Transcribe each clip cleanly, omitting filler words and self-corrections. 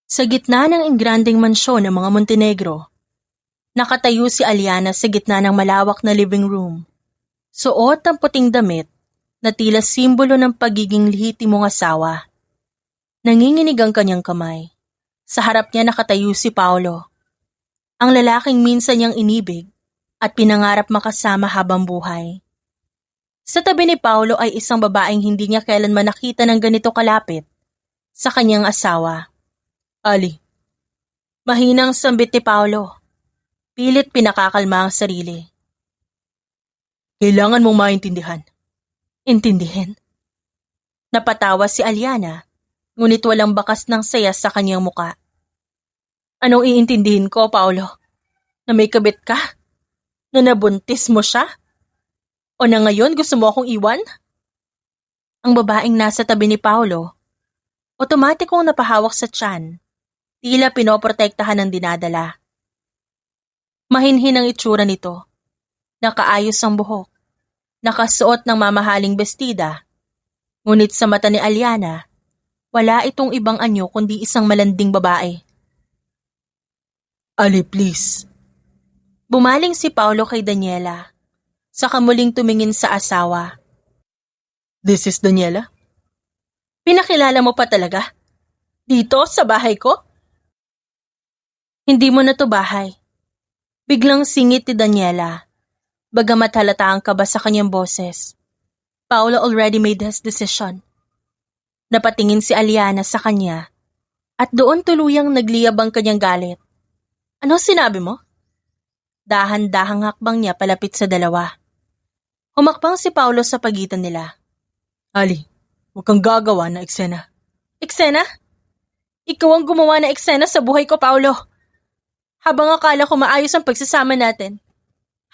Sa gitna ng engrandeng mansyon ng mga Montenegro, nakatayo si Aliana sa gitna ng malawak na living room. Suot ang puting damit na tila simbolo ng pagiging lehitimong asawa. Nanginginig ang kanyang kamay. Sa harap niya nakatayo si Paolo, ang lalaking minsan niyang inibig at pinangarap makasama habang buhay. Sa tabi ni Paolo ay isang babaeng hindi niya kailanman nakita ng ganito kalapit sa kanyang asawa. Ali. Mahinang sambit ni Paolo. Pilit pinakakalma ang sarili. Kailangan mong maintindihan. Intindihin? Napatawa si Aliana, ngunit walang bakas ng saya sa kanyang muka. Anong iintindihin ko, Paolo? Na may kabit ka? Na nabuntis mo siya? O na ngayon gusto mo akong iwan? Ang babaeng nasa tabi ni Paolo, otomatikong napahawak sa tiyan. Tila pinoprotektahan ng dinadala. Mahinhin ang itsura nito. Nakaayos ang buhok. Nakasuot ng mamahaling bestida. Ngunit sa mata ni Aliana, wala itong ibang anyo kundi isang malanding babae. Ali, please. Bumaling si Paolo kay Daniela. Saka muling tumingin sa asawa. This is Daniela? Pinakilala mo pa talaga? Dito sa bahay ko? Hindi mo na to bahay. Biglang singit ni Daniela. Bagamat halata ang kaba sa kanyang boses. Paolo already made his decision. Napatingin si Aliana sa kanya at doon tuluyang nagliyab ang kanyang galit. Ano sinabi mo? Dahan-dahang hakbang niya palapit sa dalawa. Humakbang si Paolo sa pagitan nila. Ali, huwag kang gagawa na eksena. Eksena? Ikaw ang gumawa na eksena sa buhay ko, Paolo. Habang akala ko maayos ang pagsasama natin.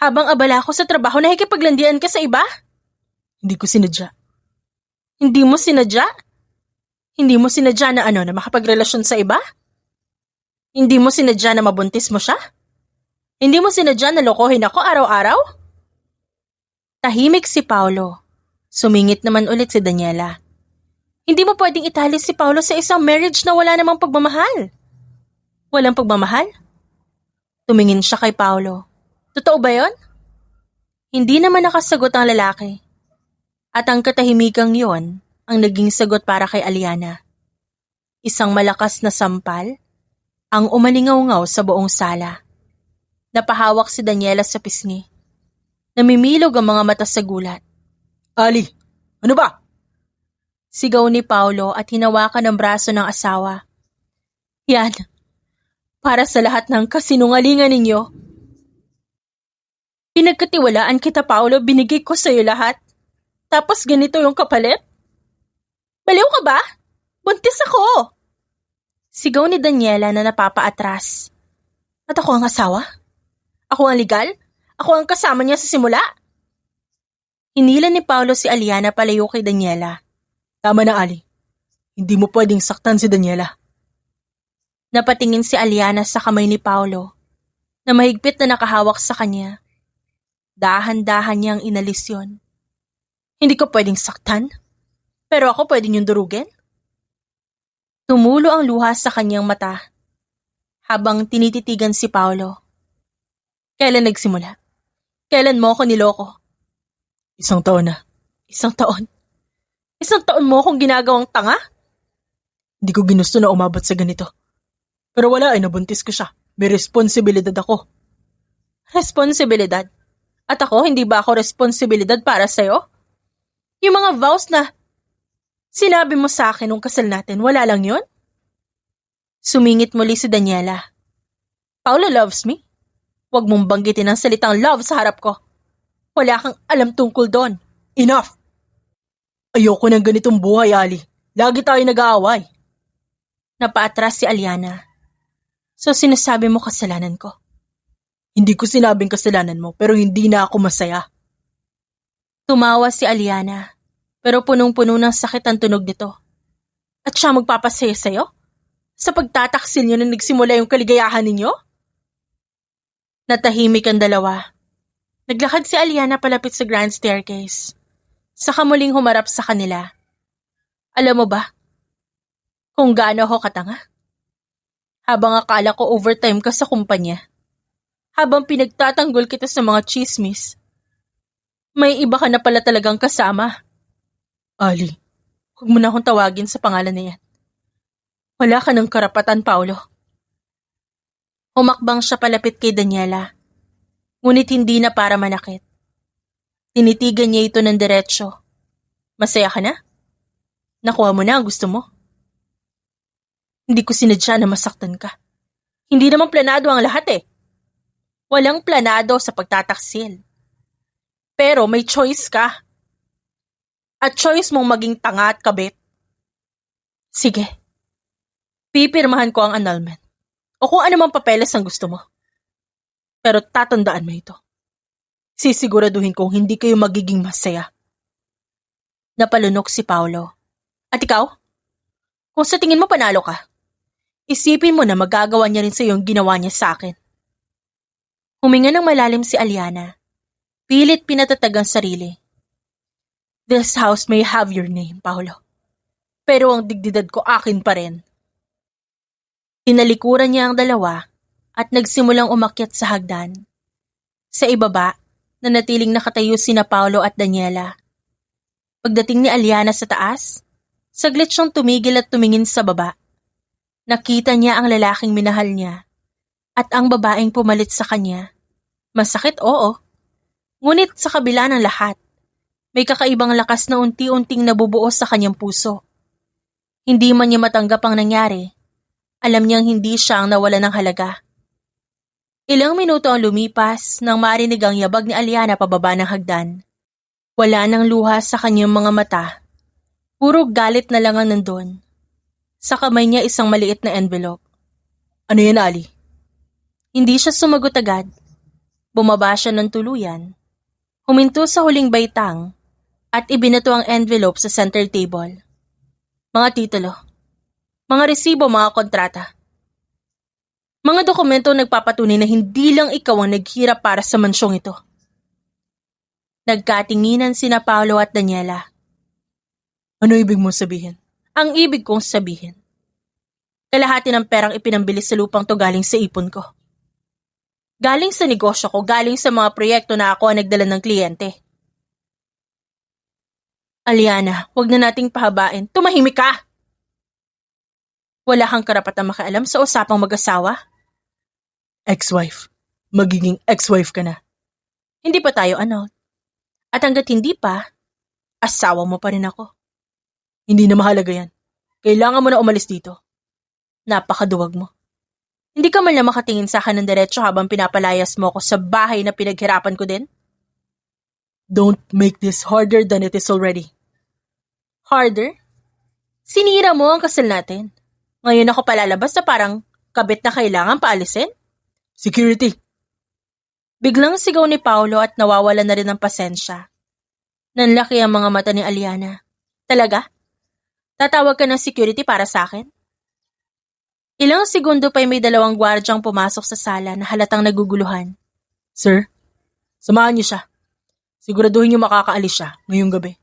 Habang abala ko sa trabaho, nakikipaglandian ka sa iba? Hindi ko sinadya. Hindi mo sinadya? Hindi mo sinadya na na makapagrelasyon sa iba? Hindi mo sinadya na mabuntis mo siya? Hindi mo sinadya na lokohin ako araw-araw? Tahimik si Paolo. Sumingit naman ulit si Daniela. Hindi mo pwedeng itali si Paolo sa isang marriage na wala namang pagmamahal. Walang pagmamahal? Tumingin siya kay Paolo. Totoo ba yon? Hindi naman nakasagot ang lalaki. At ang katahimikang yon ang naging sagot para kay Aliana. Isang malakas na sampal ang umalingaw-ngaw sa buong sala. Napahawak si Daniela sa pisngi. Namimilog ang mga mata sa gulat. Ali, ano ba? Sigaw ni Paolo at hinawakan ang braso ng asawa. Yan, para sa lahat ng kasinungalingan ninyo. Pinagkatiwalaan kita, Paolo, binigay ko sa'yo lahat. Tapos ganito yung kapalit? Baliw ka ba? Buntis ako! Sigaw ni Daniela na napapaatras. At ako ang asawa? Ako ang legal? Ako ang kasama niya sa simula? Hinila ni Paolo si Aliana palayo kay Daniela. Tama na, Ali. Hindi mo pwedeng saktan si Daniela. Napatingin si Aliana sa kamay ni Paolo na mahigpit na nakahawak sa kanya. Dahan-dahan niyang inalis yon. Hindi ko pwedeng saktan, pero ako pwede niyong durugin. Tumulo ang luha sa kanyang mata habang tinititigan si Paolo. Kailan nagsimula? Kailan mo ako niloko? 1 taon na. 1 taon? 1 taon mo akong ginagawang tanga? Hindi ko ginusto na umabot sa ganito. Pero wala ay nabuntis ko siya. May responsibilidad ako. Responsibilidad? At ako, hindi ba ako responsibilidad para sa'yo? Yung mga vows na sinabi mo sa akin nung kasal natin, wala lang yun? Sumingit muli si Daniela. Paolo loves me? Huwag mong banggitin ang salitang love sa harap ko. Wala kang alam tungkol doon. Enough! Ayoko ng ganitong buhay, Ali. Lagi tayo nag-aaway. Napaatras si Aliana. So sinasabi mo kasalanan ko? Hindi ko sinabing kasalanan mo, pero hindi na ako masaya. Tumawa si Aliana, pero punong-puno ng sakit ang tunog nito. At siya magpapasaya sa'yo? Sa pagtataksil niyo na nagsimula yung kaligayahan ninyo? Natahimik ang dalawa. Naglakad si Aliana palapit sa grand staircase. Saka muling humarap sa kanila. Alam mo ba kung gaano ako katanga? Habang akala ko overtime ka sa kumpanya. Habang pinagtatanggol kita sa mga chismis. May iba ka na pala talagang kasama. Ali, huwag mo na akong tawagin sa pangalan na yan. Wala ka ng karapatan, Paolo. Humakbang siya palapit kay Daniela. Ngunit hindi na para manakit. Tinitigan niya ito ng diretsyo. Masaya ka na? Nakuha mo na ang gusto mo? Hindi ko sinadya na masaktan ka. Hindi naman planado ang lahat eh. Walang planado sa pagtataksil. Pero may choice ka. At choice mong maging tanga at kabit. Sige. Pipirmahan ko ang annulment. O kung ano mang papeles ang gusto mo. Pero tatandaan mo ito. Sisiguraduhin kong hindi kayo magiging masaya. Napalunok si Paolo. At ikaw? Kung sa tingin mo panalo ka, isipin mo na magagawa niya rin sa iyo ang ginawa niya sa akin. Huminga ng malalim si Aliana. Pilit pinatatag ang sarili. This house may have your name, Paolo. Pero ang dignidad ko akin pa rin. Tinalikuran niya ang dalawa at nagsimulang umakyat sa hagdan. Sa ibaba, nanatiling nakatayo sina Paolo at Daniela. Pagdating ni Aliana sa taas, saglit siyang tumigil at tumingin sa baba. Nakita niya ang lalaking minahal niya at ang babaeng pumalit sa kanya. Masakit, oo. Ngunit sa kabila ng lahat, may kakaibang lakas na unti-unting nabubuo sa kanyang puso. Hindi man niya matanggap ang nangyari, alam niyang hindi siya ang nawala ng halaga. Ilang minuto ang lumipas nang marinig ang yabag ni Aliana pababa ng hagdan. Wala nang luha sa kanyang mga mata. Puro galit na lang ang nandun. Sa kamay niya isang maliit na envelope. Ano yan, Ali? Hindi siya sumagot agad. Bumaba siya ng tuluyan. Huminto sa huling baitang at ibinato ang envelope sa center table. Mga titulo. Mga resibo, mga kontrata. Mga dokumento nagpapatunay na hindi lang ikaw ang naghirap para sa mansyong ito. Nagkatinginan sina Paolo at Daniela. Ano ibig mong sabihin? Ang ibig kong sabihin. Kalahati ng perang ipinambili sa lupang to galing sa ipon ko. Galing sa negosyo ko, galing sa mga proyekto na ako ang nagdala ng kliyente. Aliana, huwag na nating pahabain. Tumahimik ka! Wala kang karapatang makialam sa usapang mag-asawa. Ex-wife. Magiging ex-wife ka na. Hindi pa tayo annulled. At hanggat hindi pa, asawa mo pa rin ako. Hindi na mahalaga yan. Kailangan mo na umalis dito. Napakaduwag mo. Hindi ka man lang makatingin sa akin ng diretso habang pinapalayas mo ako sa bahay na pinaghirapan ko din? Don't make this harder than it is already. Harder? Sinira mo ang kasal natin. Ngayon ako palalabas na parang kabit na kailangan paalisin? Security! Biglang sigaw ni Paolo at nawawala na rin ng pasensya. Nanlaki ang mga mata ni Aliana. Talaga? Tatawag ka ng security para sa akin? Ilang segundo pa'y may dalawang gwardyang pumasok sa sala na halatang naguguluhan. Sir, samahan niyo siya. Siguraduhin niyo makakaalis siya ngayong gabi.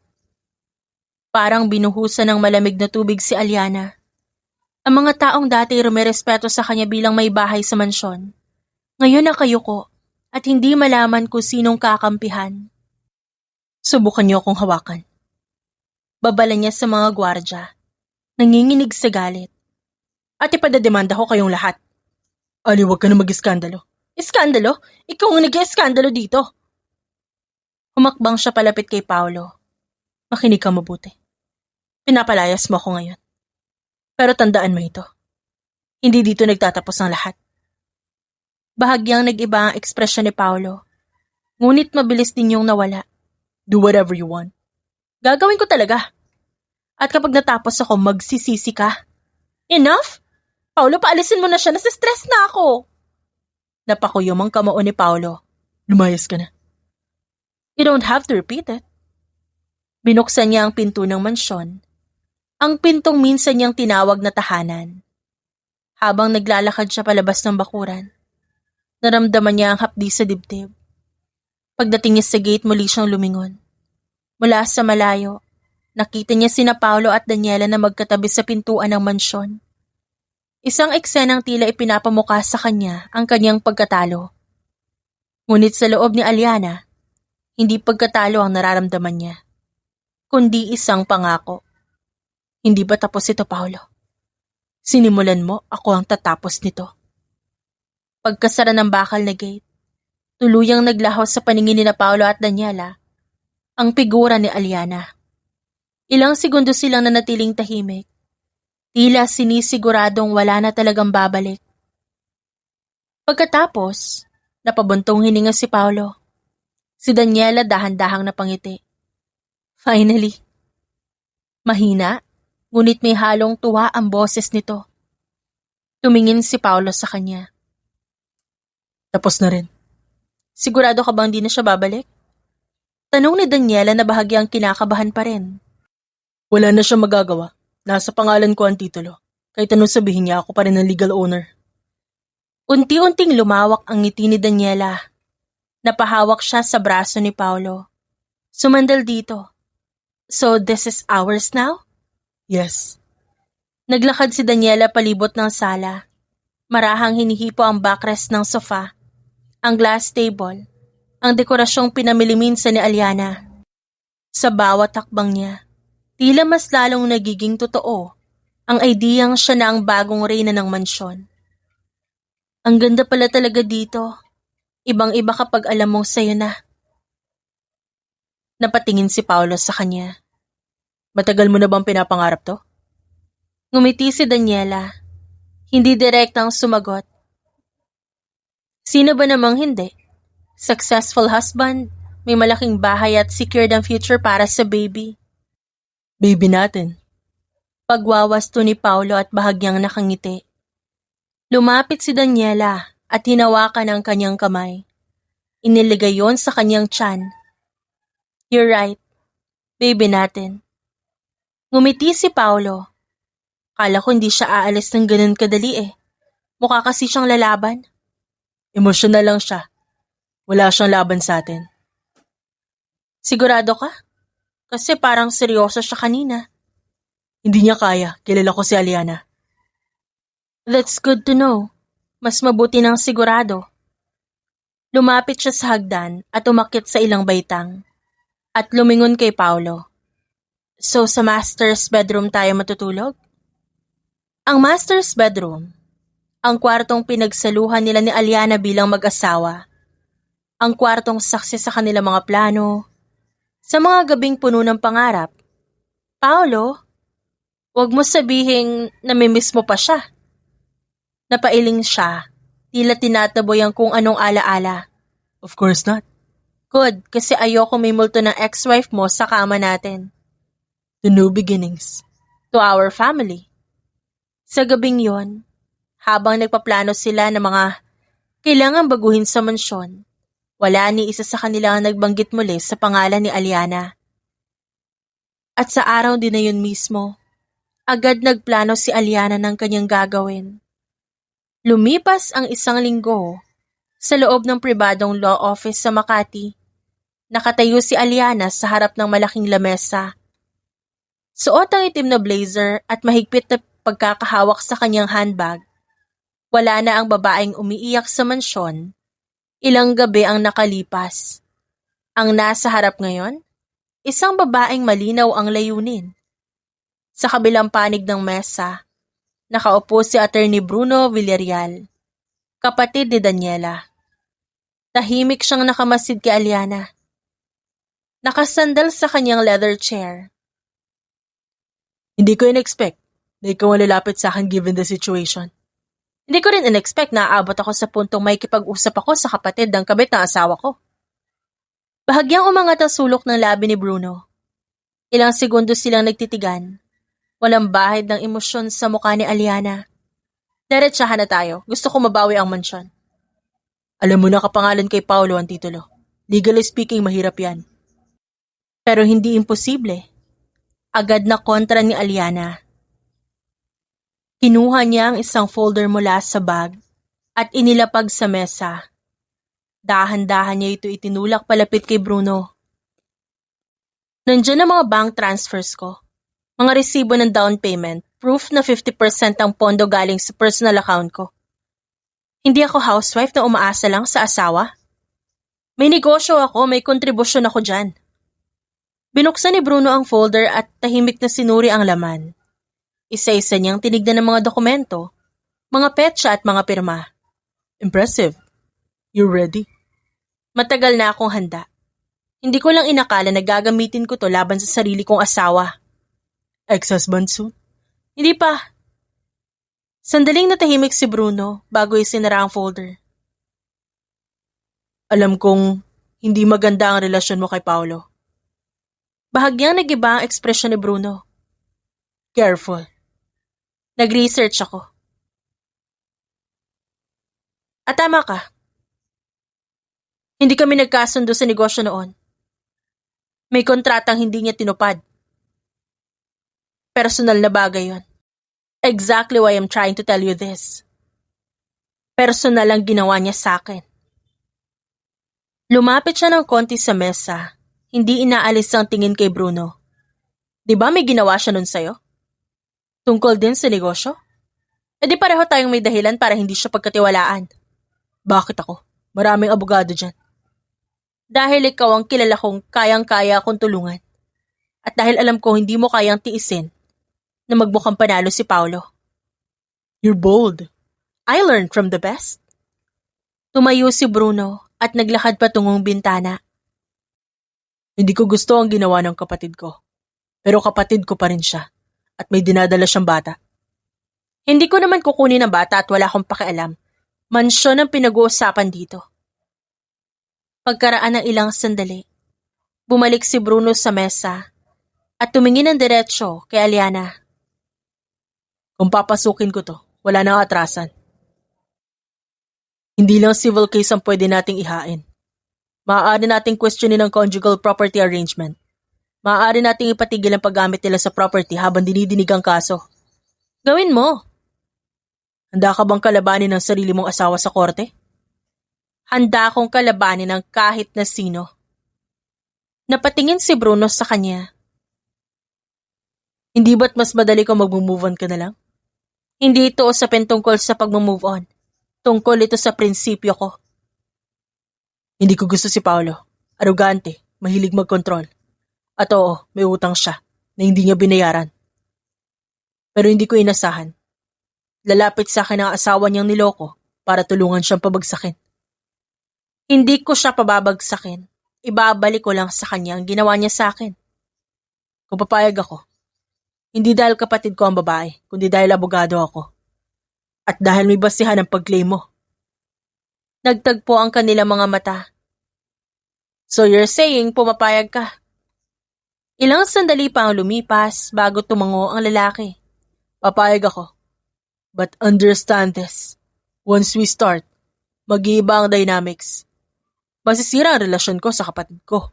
Parang binuhusan ng malamig na tubig si Aliana. Ang mga taong dati rumerespeto sa kanya bilang may bahay sa mansyon. Ngayon nakayuko at hindi malaman kung sinong kakampihan. Subukan niyo akong hawakan. Babala niya sa mga gwardya. Nanginginig sa galit. At ipadademanda ko kayong lahat. Ali, huwag ka na mag-iskandalo. Iskandalo? Ikaw ang nag-iskandalo dito. Humakbang siya palapit kay Paolo. Makinig ka mabuti. Pinapalayas mo ako ngayon. Pero tandaan mo ito. Hindi dito nagtatapos ang lahat. Bahagyang nag-iba ang ekspresyon ni Paolo. Ngunit mabilis din yung nawala. Do whatever you want. Gagawin ko talaga. At kapag natapos ako, magsisisi ka. Enough? Paolo, paalisin mo na siya. Nasa-stress na ako. Napakuyom ang kamao ni Paolo. Lumayas ka na. You don't have to repeat it. Binuksan niya ang pinto ng mansyon. Ang pintong minsan niyang tinawag na tahanan. Habang naglalakad siya palabas ng bakuran, naramdaman niya ang hapdi sa dibdib. Pagdating niya sa gate, muli siyang lumingon. Mula sa malayo, nakita niya sina Paolo at Daniela na magkatabi sa pintuan ng mansyon. Isang eksenang tila ipinapamukha sa kanya ang kanyang pagkatalo. Ngunit sa loob ni Aliana, hindi pagkatalo ang nararamdaman niya, kundi isang pangako. Hindi ba tapos ito, Paolo? Sinimulan mo, ako ang tatapos nito. Pagkasara ng bakal na gate, tuluyang naglaho sa paningin ni na Paolo at Daniela ang figura ni Aliana. Ilang segundo silang nanatiling tahimik, tila sinisiguradong wala na talagang babalik. Pagkatapos, napabuntong hininga si Paolo. Si Daniela dahan-dahang napangiti. Finally. Mahina, ngunit may halong tuwa ang boses nito. Tumingin si Paolo sa kanya. Tapos na rin. Sigurado ka bang di na siya babalik? Tanong ni Daniela na bahagyang kinakabahan pa rin. Wala na siya magagawa. Nasa pangalan ko ang titulo. Kahit anong sabihin niya, ako pa rin ang legal owner. Unti-unting lumawak ang ngiti ni Daniela. Napahawak siya sa braso ni Paolo. Sumandal dito. So this is ours now? Yes. Naglakad si Daniela palibot ng sala. Marahang hinihipo ang backrest ng sofa, ang glass table, ang dekorasyong pinamiliminsan ni Aliana. Sa bawat takbang niya, tila mas lalong nagiging totoo ang ideyang siya na ang bagong reyna ng mansyon. Ang ganda pala talaga dito. Ibang-iba kapag alam mong sayo na. Napatingin si Paolo sa kanya. Matagal mo na bang pinapangarap to? Ngumiti si Daniela. Hindi direktang sumagot. Sino ba namang hindi? Successful husband, may malaking bahay at secured ang future para sa baby. Baby natin. Pagwawasto ni Paolo at bahagyang nakangiti. Lumapit si Daniela at hinawakan ang kanyang kamay. Iniligay yon sa kanyang tiyan. You're right. Baby natin. Ngumiti si Paolo. Kala ko hindi siya aalis ng ganun kadali eh. Mukha kasi siyang lalaban. Emosyonal lang siya. Wala siyang laban sa atin. Sigurado ka? Kasi parang seryoso siya kanina. Hindi niya kaya. Kilala ko si Aliana. That's good to know. Mas mabuti ng sigurado. Lumapit siya sa hagdan at umakyat sa ilang baitang. At lumingon kay Paolo. So sa master's bedroom tayo matutulog? Ang master's bedroom, ang kwartong pinagsaluhan nila ni Aliana bilang mag-asawa, ang kwartong saksi sa kanilang mga plano, sa mga gabing puno ng pangarap. Paolo, wag mo sabihing namimiss mo pa siya. Napailing siya, tila tinataboy ang kung anong alaala. Of course not. Good, kasi ayoko may multo ng ex-wife mo sa kama natin. To new beginnings. To our family. Sa gabing yon, habang nagpaplano sila ng mga kailangang baguhin sa mansyon, wala ni isa sa kanila ang nagbanggit muli sa pangalan ni Aliana. At sa araw din na yun mismo, agad nagplano si Aliana ng kanyang gagawin. Lumipas ang isang linggo, sa loob ng pribadong law office sa Makati, nakatayo si Aliana sa harap ng malaking lamesa. Suot ang itim na blazer at mahigpit na pagkakahawak sa kanyang handbag. Wala na ang babaeng umiiyak sa mansyon. Ilang gabi ang nakalipas. Ang nasa harap ngayon, isang babaeng malinaw ang layunin. Sa kabilang panig ng mesa, nakaupo si Attorney Bruno Villarreal, kapatid ni Daniela. Tahimik siyang nakamasid kay Aliana. Nakasandal sa kanyang leather chair. Hindi ko in-expect na ikaw ang lalapit sa akin given the situation. Hindi ko rin in-expect na aabot ako sa puntong may kipag-usap ako sa kapatid ng kabit ng asawa ko. Bahagyang umangat ang sulok ng labi ni Bruno. Ilang segundo silang nagtitigan. Walang bahid ng emosyon sa mukha ni Aliana. Diretsahan na tayo. Gusto ko mabawi ang mansyon. Alam mo na kapangalan kay Paolo ang titulo. Legally speaking, mahirap yan. Pero hindi imposible. Agad na kontra ni Aliana. Kinuha niya ang isang folder mula sa bag at inilapag sa mesa. Dahan-dahan niya ito itinulak palapit kay Bruno. Nandiyan ang mga bank transfers ko, mga resibo ng down payment proof na 50% ang pondo galing sa personal account ko. Hindi ako housewife na umaasa lang sa asawa. May negosyo ako, may kontribusyon ako dyan. Binuksan ni Bruno ang folder at tahimik na sinuri ang laman. Isa-isa niyang tinignan ng mga dokumento, mga petsa at mga pirma. Impressive. You ready? Matagal na akong handa. Hindi ko lang inakala na gagamitin ko to laban sa sarili kong asawa. Ex-husband soon? Hindi pa. Sandaling natahimik si Bruno bago isinara ang folder. Alam kong hindi maganda ang relasyon mo kay Paolo. Bahagyang nag-iba ang ekspresyon ni Bruno. Careful. Nag-research ako. At tama ka. Hindi kami nagkasundo sa negosyo noon. May kontratang hindi niya tinupad. Personal na bagay yon. Exactly why I'm trying to tell you this. Personal ang ginawa niya sa akin. Lumapit siya ng konti sa mesa, hindi inaalis ang tingin kay Bruno. Di ba may ginawa siya nun sa'yo? Tungkol din sa negosyo? E di pareho tayong may dahilan para hindi siya pagkatiwalaan. Bakit ako? Maraming abogado dyan. Dahil ikaw ang kilala kong kayang-kaya akong tulungan. At dahil alam ko hindi mo kayang tiisin na magbukang panalo si Paolo. You're bold. I learned from the best. Tumayo si Bruno at naglakad patungong bintana. Hindi ko gusto ang ginawa ng kapatid ko. Pero kapatid ko pa rin siya. At may dinadala siyang bata. Hindi ko naman kukunin ang bata at wala akong pakialam. Mansyon ang pinag-uusapan dito. Pagkaraan ng ilang sandali, bumalik si Bruno sa mesa at tumingin ng diretsyo kay Aliana. Kung papasukin ko to, wala nang atrasan. Hindi lang civil case ang pwede nating ihain. Maaari nating questionin ang conjugal property arrangement. Maaari nating ipatigil ang paggamit nila sa property habang dinidinig ang kaso. Gawin mo. Handa ka bang kalabanin ang sarili mong asawa sa korte? Handa akong kalabanin ng kahit na sino. Napatingin si Bruno sa kanya. Hindi ba't mas madali kung mag-move on ka na lang? Hindi ito usapin tungkol sa pag-move on. Tungkol ito sa prinsipyo ko. Hindi ko gusto si Paolo. Arugante, mahilig magkontrol. At oo, may utang siya na hindi niya binayaran. Pero hindi ko inasahan. Lalapit sa akin ang asawa niyang niloko para tulungan siyang pabagsakin. Hindi ko siya pababagsakin. Ibabalik ko lang sa kanya ang ginawa niya sa akin. Kung papayag ako, hindi dahil kapatid ko ang babae, kundi dahil abogado ako. At dahil may basihan ang pag-claim mo. Nagtagpo ang kanilang mga mata. So you're saying pumapayag ka? Ilang sandali pa ang lumipas bago tumango ang lalaki. Papayag ako. But understand this. Once we start, mag-iiba ang dynamics. Masisira ang relasyon ko sa kapatid ko.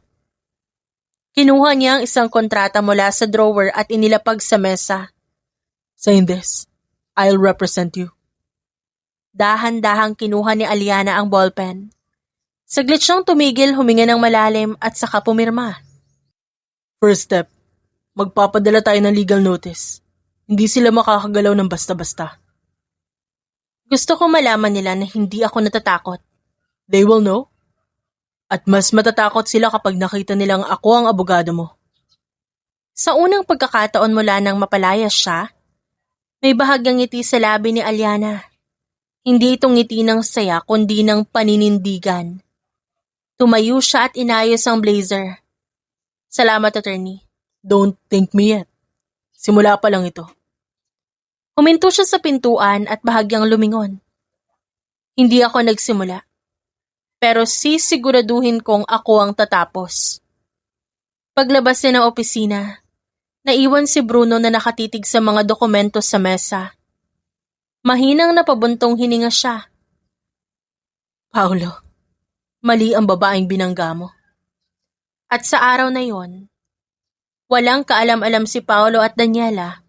Kinuha niya ang isang kontrata mula sa drawer at inilapag sa mesa. Sign this. I'll represent you. Dahan-dahang kinuha ni Aliana ang ballpen. Saglit siyang tumigil, huminga ng malalim at saka pumirma. First step, magpapadala tayo ng legal notice. Hindi sila makakagalaw ng basta-basta. Gusto ko malaman nila na hindi ako natatakot. They will know. At mas matatakot sila kapag nakita nilang ako ang abogado mo. Sa unang pagkakataon mula nang mapalayas siya, may bahagyang ngiti sa labi ni Aliana. Hindi itong ngiti ng saya kundi ng paninindigan. Tumayo siya at inayos ang blazer. Salamat, attorney. Don't thank me yet. Simula pa lang ito. Huminto siya sa pintuan at bahagyang lumingon. Hindi ako nagsimula. Pero sisiguraduhin kong ako ang tatapos. Paglabas niya ng opisina, naiwan si Bruno na nakatitig sa mga dokumento sa mesa. Mahinang napabuntong hininga siya. Paolo, mali ang babaeng binangga mo. At sa araw na yon, walang kaalam-alam si Paolo at Daniela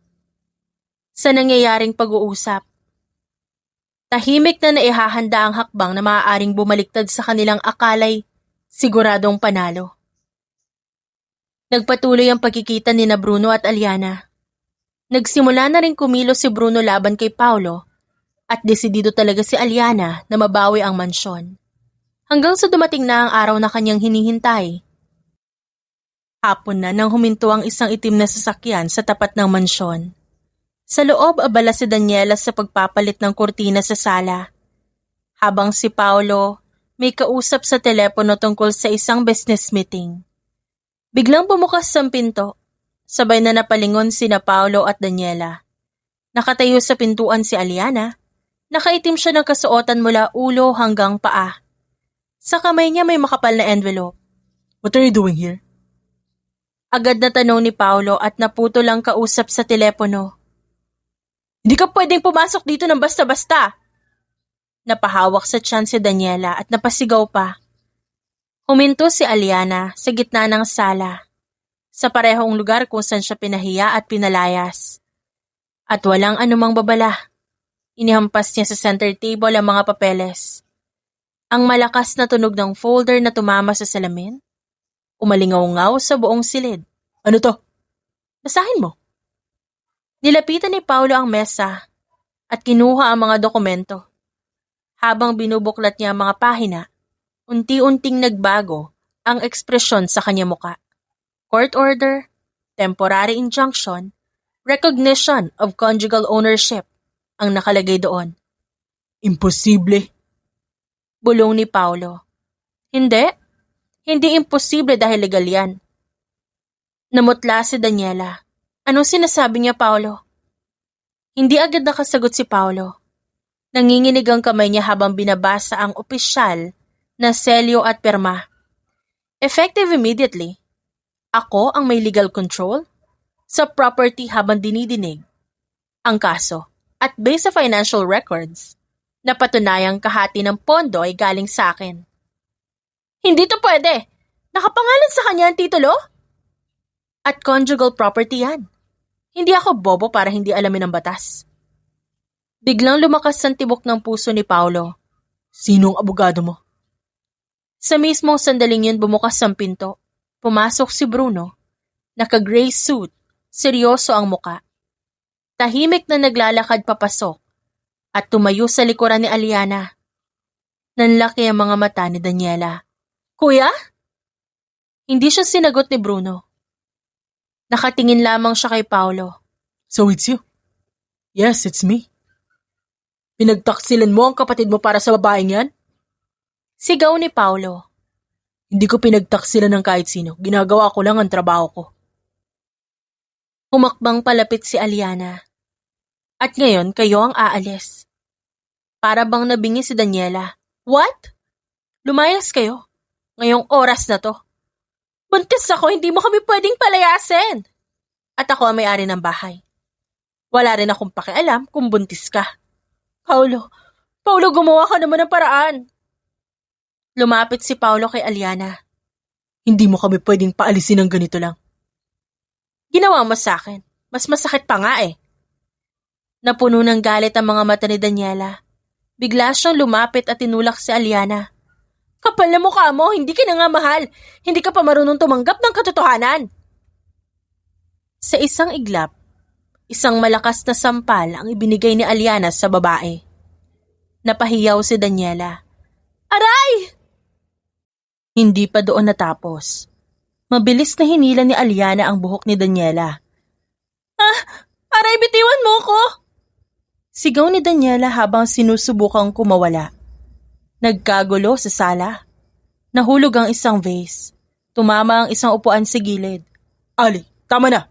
sa nangyayaring pag-uusap. Tahimik na naihahanda ang hakbang na maaaring bumaliktad sa kanilang akalay siguradong panalo. Nagpatuloy ang pagkikita ni na Bruno at Aliana. Nagsimula na rin kumilos si Bruno laban kay Paolo at desidido talaga si Aliana na mabawi ang mansyon. Hanggang sa dumating na ang araw na kanyang hinihintay. Hapon na nang huminto ang isang itim na sasakyan sa tapat ng mansyon. Sa loob abala si Daniela sa pagpapalit ng kurtina sa sala. Habang si Paolo may kausap sa telepono tungkol sa isang business meeting. Biglang bumukas ang pinto. Sabay na napalingon sina Paolo at Daniela. Nakatayo sa pintuan si Aliana. Nakaitim siya ng kasuotan mula ulo hanggang paa. Sa kamay niya may makapal na envelope. What are you doing here? Agad na tanong ni Paolo at naputo lang kausap sa telepono. Hindi ka pwedeng pumasok dito ng basta-basta. Napahawak sa tiyan si Daniela at napasigaw pa. Huminto si Aliana sa gitna ng sala. Sa parehong lugar kung saan siya pinahiya at pinalayas. At walang anumang babala. Inihampas niya sa center table ang mga papeles. Ang malakas na tunog ng folder na tumama sa salamin. Umalingaw-ngaw sa buong silid. Ano to? Basahin mo. Nilapitan ni Paolo ang mesa at kinuha ang mga dokumento. Habang binubuklat niya ang mga pahina, unti-unting nagbago ang ekspresyon sa kanyang muka. Court order, temporary injunction, recognition of conjugal ownership ang nakalagay doon. Imposible. Bulong ni Paolo. Hindi imposible dahil legal yan. Namutla si Daniela. Anong sinasabi niya, Paolo? Hindi agad nakasagot si Paolo. Nanginginig ang kamay niya habang binabasa ang opisyal na selyo at perma. Effective immediately. Ako ang may legal control sa property habang dinidinig ang kaso at based sa financial records, napatunayang kahati ng pondo ay galing sa akin. Hindi to pwede! Nakapangalan sa kanya ang titulo? At conjugal property yan. Hindi ako bobo para hindi alamin ang batas. Biglang lumakas ang tibok ng puso ni Paolo. Sinong abogado mo? Sa mismong sandaling yun bumukas ang pinto. Pumasok si Bruno. Naka-gray suit, seryoso ang muka. Tahimik na naglalakad papasok at tumayo sa likuran ni Aliana. Nanlaki ang mga mata ni Daniela. Kuya? Hindi siya sinagot ni Bruno. Nakatingin lamang siya kay Paolo. So it's you? Yes, it's me. Pinagtaksilan mo ang kapatid mo para sa babaeng yan? Sigaw ni Paolo. Hindi ko pinagtaksilan ng kahit sino. Ginagawa ko lang ang trabaho ko. Humakbang palapit si Aliana. At ngayon, kayo ang aalis. Para bang nabingi si Daniela. What? Lumayas kayo. Ngayong oras na to. Buntis ako, hindi mo kami pwedeng palayasin. At ako ang may-ari ng bahay. Wala rin akong pakialam kung buntis ka. Paulo, gumawa ka naman ng paraan. Lumapit si Paolo kay Aliana. Hindi mo kami pwedeng paalisin ng ganito lang. Ginawa mo sa akin. Mas masakit pa nga eh. Napuno ng galit ang mga mata ni Daniela. Bigla siyang lumapit at tinulak si Aliana. Kapal na mukha mo, hindi ka na nga mahal. Hindi ka pa marunong tumanggap ng katotohanan. Sa isang iglap, isang malakas na sampal ang ibinigay ni Aliana sa babae. Napahiyaw si Daniela. Aray! Hindi pa doon natapos. Mabilis na hinila ni Aliana ang buhok ni Daniela. Aray, bitiwan mo ko! Sigaw ni Daniela habang sinusubukang kumawala. Nagkagulo sa sala. Nahulog ang isang vase. Tumama ang isang upuan sa gilid. Ali, tama na!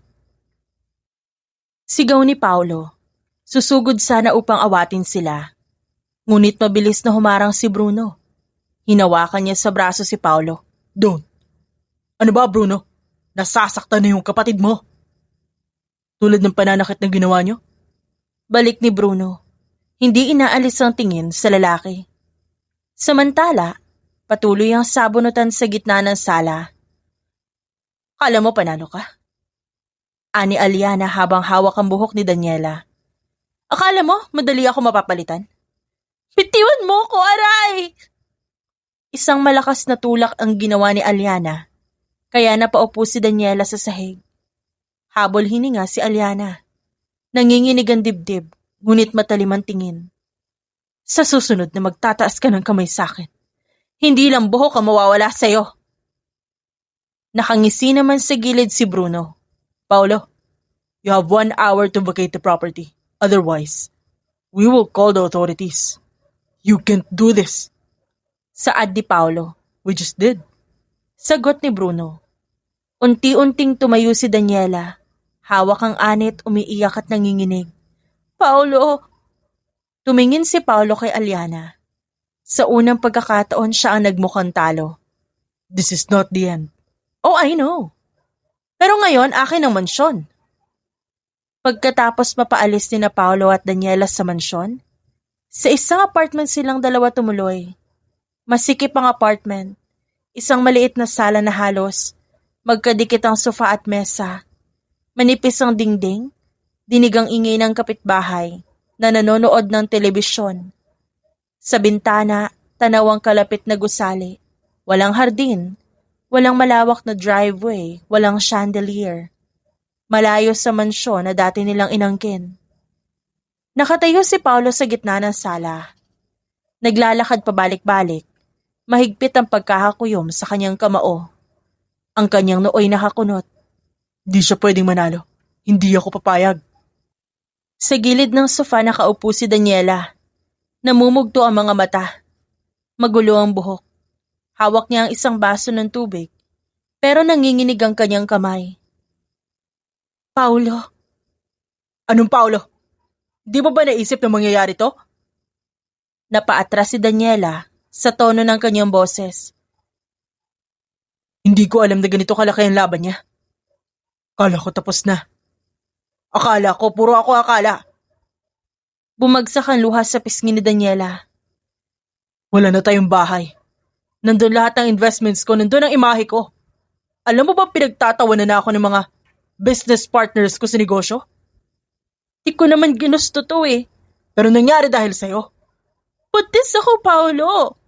Sigaw ni Paolo. Susugod sana upang awatin sila. Ngunit mabilis na humarang si Bruno. Hinawakan niya sa braso si Paolo. Don't. Ano ba, Bruno? Nasasaktan na yung kapatid mo. Tulad ng pananakit na ginawa niyo? Balik ni Bruno. Hindi inaalis ang tingin sa lalaki. Samantala, patuloy ang sabunutan sa gitna ng sala. Kala mo panalo ka? Ani Aliana habang hawak ang buhok ni Daniela. Akala mo madali ako mapapalitan? Bitiwan mo ko, aray! Isang malakas na tulak ang ginawa ni Aliana, kaya napaupo si Daniela sa sahig. Habol hininga si Aliana. Nanginginig ang dibdib, ngunit matalim ang tingin. Sa susunod na magtataas ka ng kamay sa akin, hindi lang buhok ang mawawala sa'yo. Nakangisi naman sa gilid si Bruno. Paolo, you have 1 hour to vacate the property. Otherwise, we will call the authorities. You can't do this. Saad ni Paolo. We just did. Sagot ni Bruno. Unti-unting tumayo si Daniela. Hawak ang anit, umiiyak at nanginginig. Paolo! Tumingin si Paolo kay Aliana. Sa unang pagkakataon siya ang nagmukhang talo. This is not the end. Oh, I know. Pero ngayon, akin ang mansyon. Pagkatapos mapaalis ni na Paolo at Daniela sa mansyon, sa isang apartment silang dalawa tumuloy. Masikip ang apartment. Isang maliit na sala na halos magkadikit ang sofa at mesa. Manipis ang dingding, dinig ang ingay ng kapitbahay na nanonood ng telebisyon. Sa bintana, tanaw ang kalapit na gusali. Walang hardin, walang malawak na driveway, walang chandelier. Malayo sa mansyon na dati nilang inangkin. Nakatayo si Paolo sa gitna ng sala. Naglalakad pabalik-balik. Mahigpit ang pagkakakuyom sa kanyang kamao. Ang kanyang nooy nakakunot. Di siya pwedeng manalo. Hindi ako papayag. Sa gilid ng sofa nakaupo si Daniela. Namumugto ang mga mata. Magulo ang buhok. Hawak niya ang isang baso ng tubig. Pero nanginginig ang kanyang kamay. Paolo. Anong Paolo? Di mo ba naisip na mangyayari to? Napaatras si Daniela sa tono ng kanyang boses. Hindi ko alam na ganito kalaki ang laban niya. Akala ko tapos na. Akala ko, puro ako akala. Bumagsak ang luha sa pisngi ni Daniela. Wala na tayong bahay. Nandun lahat ng investments ko, nandun ang imahe ko. Alam mo ba pinagtatawanan na ako ng mga business partners ko sa negosyo? Di ko naman ginusto to eh. Pero nangyari dahil sa'yo. Buntis ako, Paolo.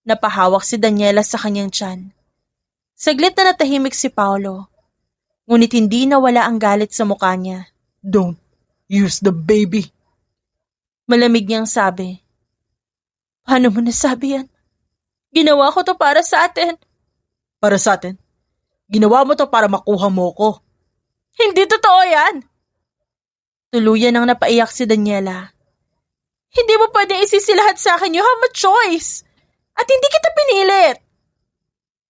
Napahawak si Daniela sa kanyang tiyan. Saglit na natahimik si Paolo. Ngunit hindi nawala ang galit sa mukha niya. Don't use the baby. Malamig niyang sabi. Paano mo nasabi yan? Ginawa ko to para sa atin. Para sa atin? Ginawa mo to para makuha mo ko. Hindi totoo yan. Tuluyan ang napaiyak si Daniela. Hindi mo pwedeng isisilahat sa akin. You have a choice. At hindi kita pinilit.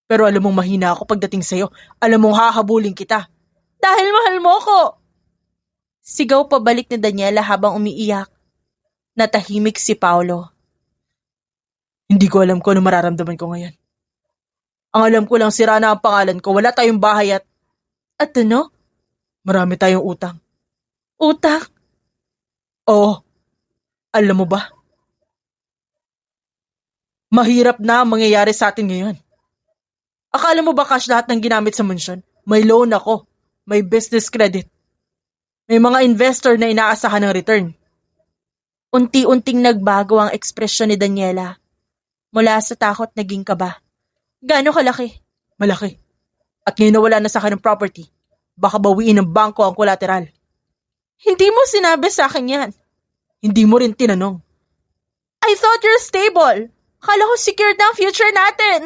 Pero alam mong mahina ako pagdating sa'yo. Alam mong hahabulin kita. Dahil mahal mo ko. Sigaw pabalik ni Daniela habang umiiyak. Natahimik si Paolo. Hindi ko alam kung ano mararamdaman ko ngayon. Ang alam ko lang sira na ang pangalan ko. Wala tayong bahay at... At ano? Marami tayong utang. Utang? Oo. Alam mo ba? Mahirap na ang mangyayari sa atin ngayon. Akala mo ba cash lahat ng ginamit sa mansyon? May loan ako. May business credit. May mga investor na inaasahan ng return. Unti-unting nagbago ang ekspresyon ni Daniela. Mula sa takot naging kaba. Gaano kalaki? Malaki. At ngayon nawala na sa akin ng property. Baka bawiin ng bangko ang collateral. Hindi mo sinabi sa akin yan. Hindi mo rin tinanong. I thought you're stable. Akala ko secured na ang future natin.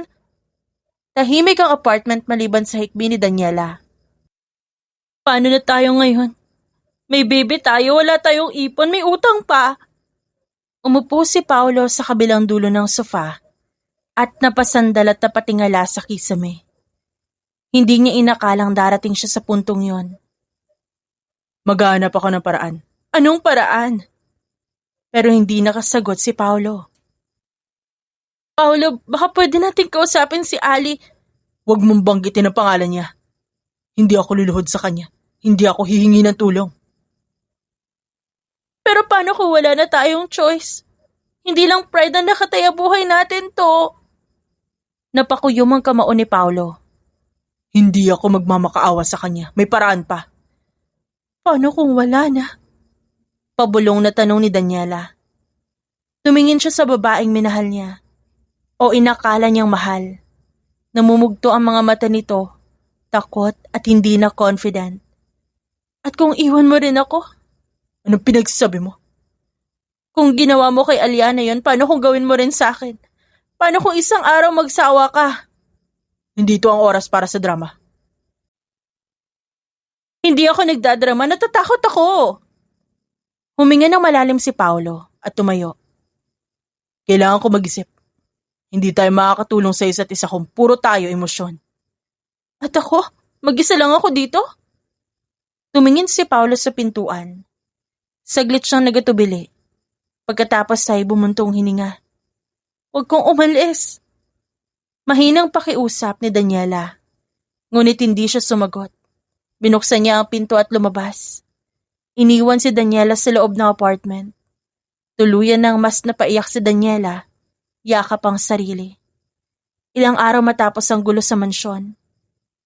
Tahimik ang apartment maliban sa hikbi ni Daniela. Paano na tayo ngayon? May baby tayo, wala tayong ipon, may utang pa. Umupo si Paolo sa kabilang dulo ng sofa at napasandal at napatingala sa kisame. Hindi niya inakalang darating siya sa puntong yon. Maghahanap ako ng paraan. Anong paraan? Pero hindi nakasagot si Paolo. Paolo, baka pwede natin kausapin si Ali. Huwag mong banggitin ang pangalan niya. Hindi ako luluhod sa kanya. Hindi ako hihingi ng tulong. Pero paano kung wala na tayong choice? Hindi lang pride ang nakataya buhay natin to. Napakuyom ang kamao ni Paolo. Hindi ako magmamakaawa sa kanya. May paraan pa. Paano kung wala na? Pabulong na tanong ni Daniela. Tumingin siya sa babaeng minahal niya. O inakala niyang mahal. Namumugto ang mga mata nito, takot at hindi na confident. At kung iwan mo rin ako, Anong pinagsasabi mo? Kung ginawa mo kay Aliana yon, paano kung gawin mo rin sa akin? Paano kung isang araw magsawa ka? Hindi ito ang oras para sa drama. Hindi ako nagdadrama, natatakot ako. Huminga ng malalim si Paolo at tumayo. Kailangan ko mag-isip. Hindi tayo makakatulong sa isa't isa kung puro tayo emosyon. At ako? Mag-isa lang ako dito? Tumingin si Paolo sa pintuan. Saglit siyang nagatubili. Pagkatapos ay bumuntong hininga. Huwag kong umalis. Mahinang pakiusap ni Daniela. Ngunit hindi siya sumagot. Binuksan niya ang pinto at lumabas. Iniwan si Daniela sa loob ng apartment. Tuluyan nang mas napaiyak si Daniela. Yakap ang sarili. Ilang araw matapos ang gulo sa mansyon.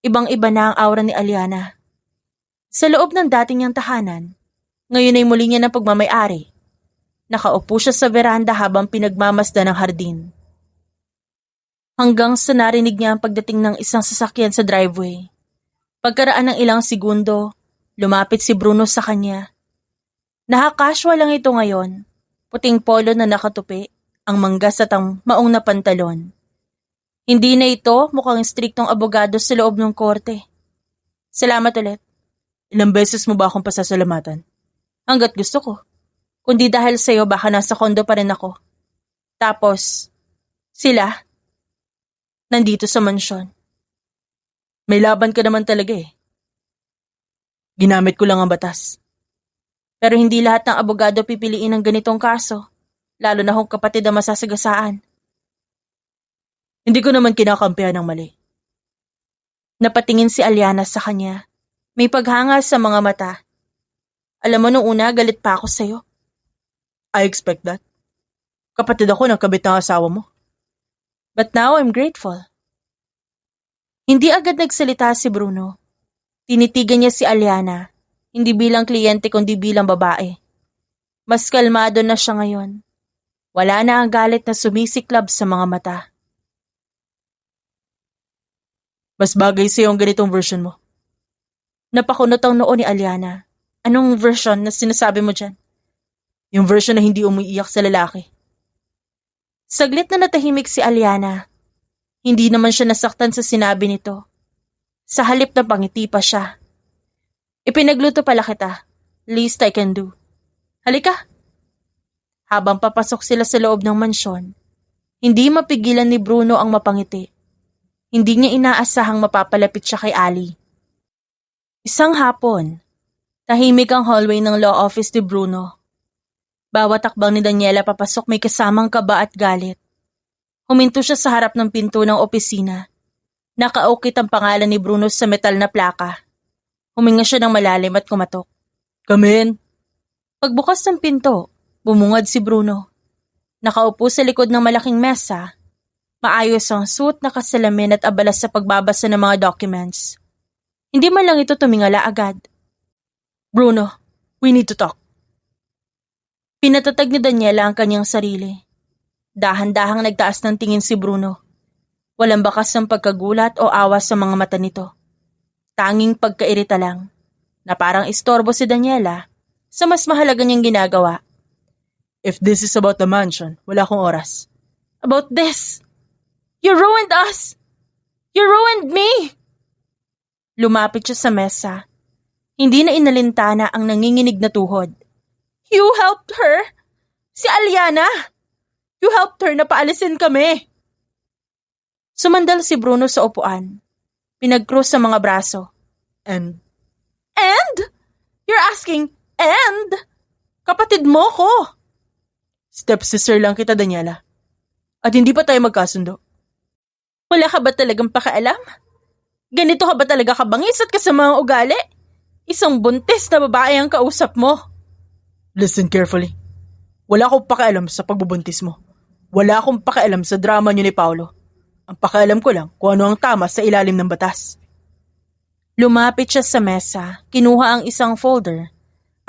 Ibang-iba na ang aura ni Aliana. Sa loob ng dating niyang tahanan, ngayon ay muli niya ng pagmamay-ari. Nakaupo siya sa veranda habang pinagmamasdan ng hardin. Hanggang sa narinig niya ang pagdating ng isang sasakyan sa driveway. Pagkaraan ng ilang segundo, lumapit si Bruno sa kanya. Nakakaswa lang ito ngayon. Puting polo na nakatupi, ang manggas at ang maong na pantalon. Hindi na ito mukhang striktong abogado sa loob ng korte. Salamat ulit. Ilang beses mo ba akong pasasalamatan? Hanggat gusto ko. Kundi dahil sa'yo baka nasa kondo pa rin ako. Tapos, sila, nandito sa mansyon. May laban ka naman talaga eh. Ginamit ko lang ang batas. Pero hindi lahat ng abogado pipiliin ng ganitong kaso, lalo na kung kapatid ang masasagasaan. Hindi ko naman kinakampihan ng mali. Napatingin si Aliana sa kanya. May paghanga sa mga mata. Alam mo, nung una, galit pa ako sa'yo. I expect that. Kapatid ako ng kabit ng asawa mo. But now I'm grateful. Hindi agad nagsalita si Bruno. Tinitigan niya si Aliana, hindi bilang kliyente kundi bilang babae. Mas kalmado na siya ngayon. Wala na ang galit na sumisiklab sa mga mata. Mas bagay sa'yo ang ganitong version mo. Napakunot ang noo ni Aliana. Anong version na sinasabi mo dyan? Yung version na hindi umiiyak sa lalaki. Saglit na natahimik si Aliana. Hindi naman siya nasaktan sa sinabi nito. Sa halip na pangiti pa siya. Ipinagluto pala kita. Least I can do. Halika. Habang papasok sila sa loob ng mansyon, hindi mapigilan ni Bruno ang mapangiti. Hindi niya inaasahang mapapalapit siya kay Ali. Isang hapon, tahimik ang hallway ng law office ni Bruno. Bawat takbang ni Daniela papasok may kasamang kaba at galit. Huminto siya sa harap ng pinto ng opisina. Nakaukit ang pangalan ni Bruno sa metal na plaka. Huminga siya ng malalim at kumatok. Come in. Pagbukas ng pinto, bumungad si Bruno. Nakaupo sa likod ng malaking mesa. Maayos ang suit, nakasalamin at abala sa pagbabasa ng mga documents. Hindi man lang ito tumingala agad. Bruno, we need to talk. Pinatatag ni Daniela ang kanyang sarili. Dahan-dahang nagtaas ng tingin si Bruno. Walang bakas ng pagkagulat o awa sa mga mata nito. Tanging pagkairita lang, na parang istorbo si Daniela sa mas mahalaga niyang ginagawa. If this is about the mansion, wala akong oras. About this? You ruined us! You ruined me! Lumapit siya sa mesa. Hindi na inalintana ang nanginginig na tuhod. You helped her! Si Aliana! You helped her na paalisin kami! Sumandal si Bruno sa upuan. Pinag-cross sa mga braso. And? You're asking, and? Kapatid mo ko! Stepsister lang kita, Daniela. At hindi pa tayo magkasundo. Wala ka ba talagang pakialam? Ganito ka ba talaga kabangis at kasamang ugali? Isang buntis na babae ang kausap mo. Listen carefully. Wala akong pakialam sa pagbubuntis mo. Wala akong pakialam sa drama niyo ni Paolo. Ang pakialam ko lang kung ano ang tama sa ilalim ng batas. Lumapit siya sa mesa, kinuha ang isang folder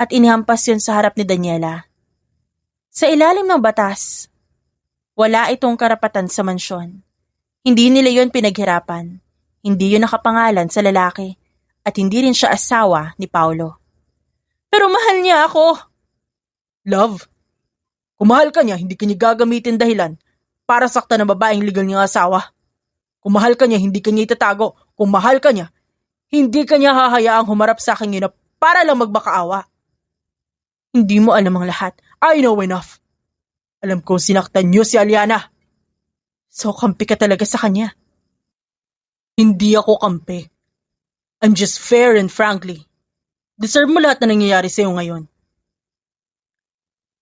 at inihampas yun sa harap ni Daniela. Sa ilalim ng batas, wala itong karapatan sa mansyon. Hindi nila yun pinaghirapan. Hindi yun nakapangalan sa lalaki at hindi rin siya asawa ni Paolo. Pero mahal niya ako. Love? Kung mahal ka niya, hindi ka niya gagamitin dahilan para saktan ng babaeng legal niyang asawa. Kung mahal ka niya, hindi ka niya itatago. Kung mahal ka niya, hindi ka niya hahayaang humarap sa akin yun para lang magmakaawa. Hindi mo alam ang lahat. I know enough. Alam kong sinaktan niyo si Aliana. So kampi ka talaga sa kanya. Hindi ako kampi. I'm just fair and frankly. Deserve mo lahat na nangyayari sa'yo ngayon.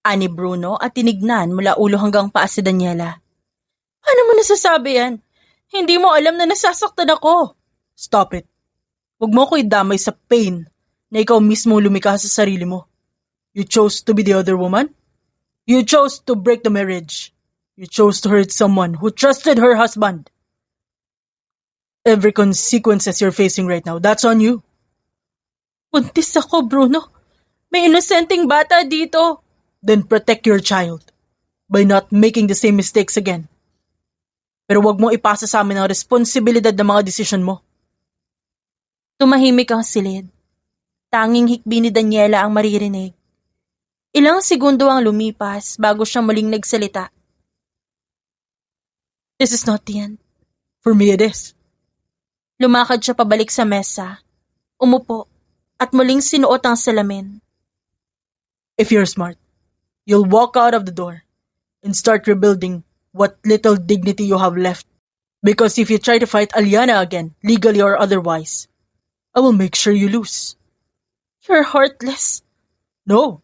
Ani Bruno at tinignan mula ulo hanggang paa si Daniela. Paano mo nasasabi yan? Hindi mo alam na nasasaktan ako. Stop it. Huwag mo ko idamay sa pain na ikaw mismo lumikha sa sarili mo. You chose to be the other woman. You chose to break the marriage. You chose to hurt someone who trusted her husband. Every consequences you're facing right now, that's on you. Buntis ako, Bruno. May inosenteng bata dito. Then protect your child by not making the same mistakes again. Pero wag mong ipasa sa amin ang responsibilidad ng mga desisyon mo. Tumahimik ang silid. Tanging hikbi ni Daniela ang maririnig. Ilang segundo ang lumipas bago siya muling nagsalita. This is not the end. For me, it is. Lumakad siya pabalik sa mesa. Umupo at muling sinuot ang salamin. If you're smart, you'll walk out of the door and start rebuilding what little dignity you have left. Because if you try to fight Aliana again, legally or otherwise, I will make sure you lose. You're heartless. No,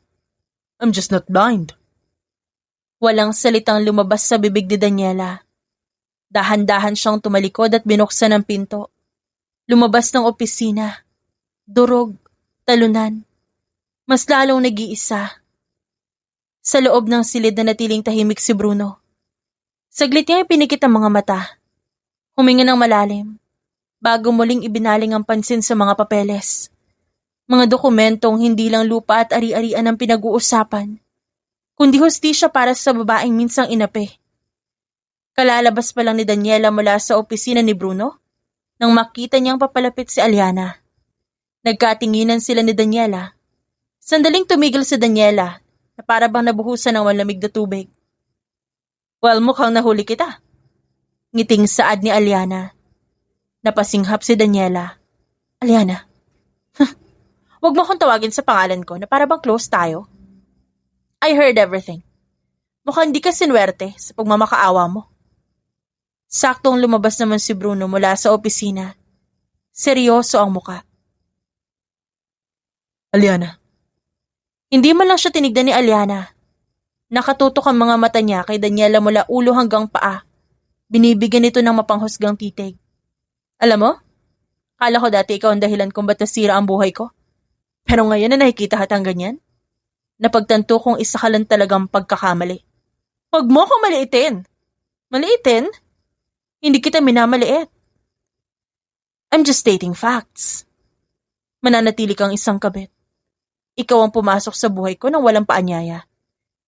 I'm just not blind. Walang salitang lumabas sa bibig ni Daniela. Dahan-dahan siyang tumalikod at binuksan ang pinto. Lumabas ng opisina. Durog, talunan. Mas lalong nag-iisa. Sa loob ng silid na natiling tahimik si Bruno. Saglit niya pinikit ang mga mata. Huminga ng malalim. Bago muling ibinaling ang pansin sa mga papeles. Mga dokumentong hindi lang lupa at ari-arian ang pinag-uusapan, kundi hustisya para sa babaeng minsang inapi. Kalalabas pa lang ni Daniela mula sa opisina ni Bruno nang makita niyang papalapit si Aliana. Nagkatinginan sila ni Daniela. Sandaling tumigil si Daniela na para bang nabuhusan ng malamig na tubig. Well, mukhang nahuli kita. Ngiting saad ni Aliana. Napasinghap si Daniela. Aliana, wag mo akong tawagin sa pangalan ko na para bang close tayo. I heard everything. Mukhang di ka sinwerte sa pagmamakaawa mo. Saktong lumabas naman si Bruno mula sa opisina. Seryoso ang muka. Aliana. Hindi man lang siya tinignan ni Aliana. Nakatutok ang mga mata niya kay Daniela mula ulo hanggang paa. Binibigyan ito ng mapanghusgang titig. Alam mo, kala ko dati ikaw ang dahilan kung ba't nasira ang buhay ko. Pero ngayon na nakikita hatang ganyan, napagtanto kong isa ka lang talagang pagkakamali. Huwag mo akong maliitin. Maliitin? Hindi kita minamaliit. I'm just stating facts. Mananatili kang isang kabit. Ikaw ang pumasok sa buhay ko nang walang paanyaya.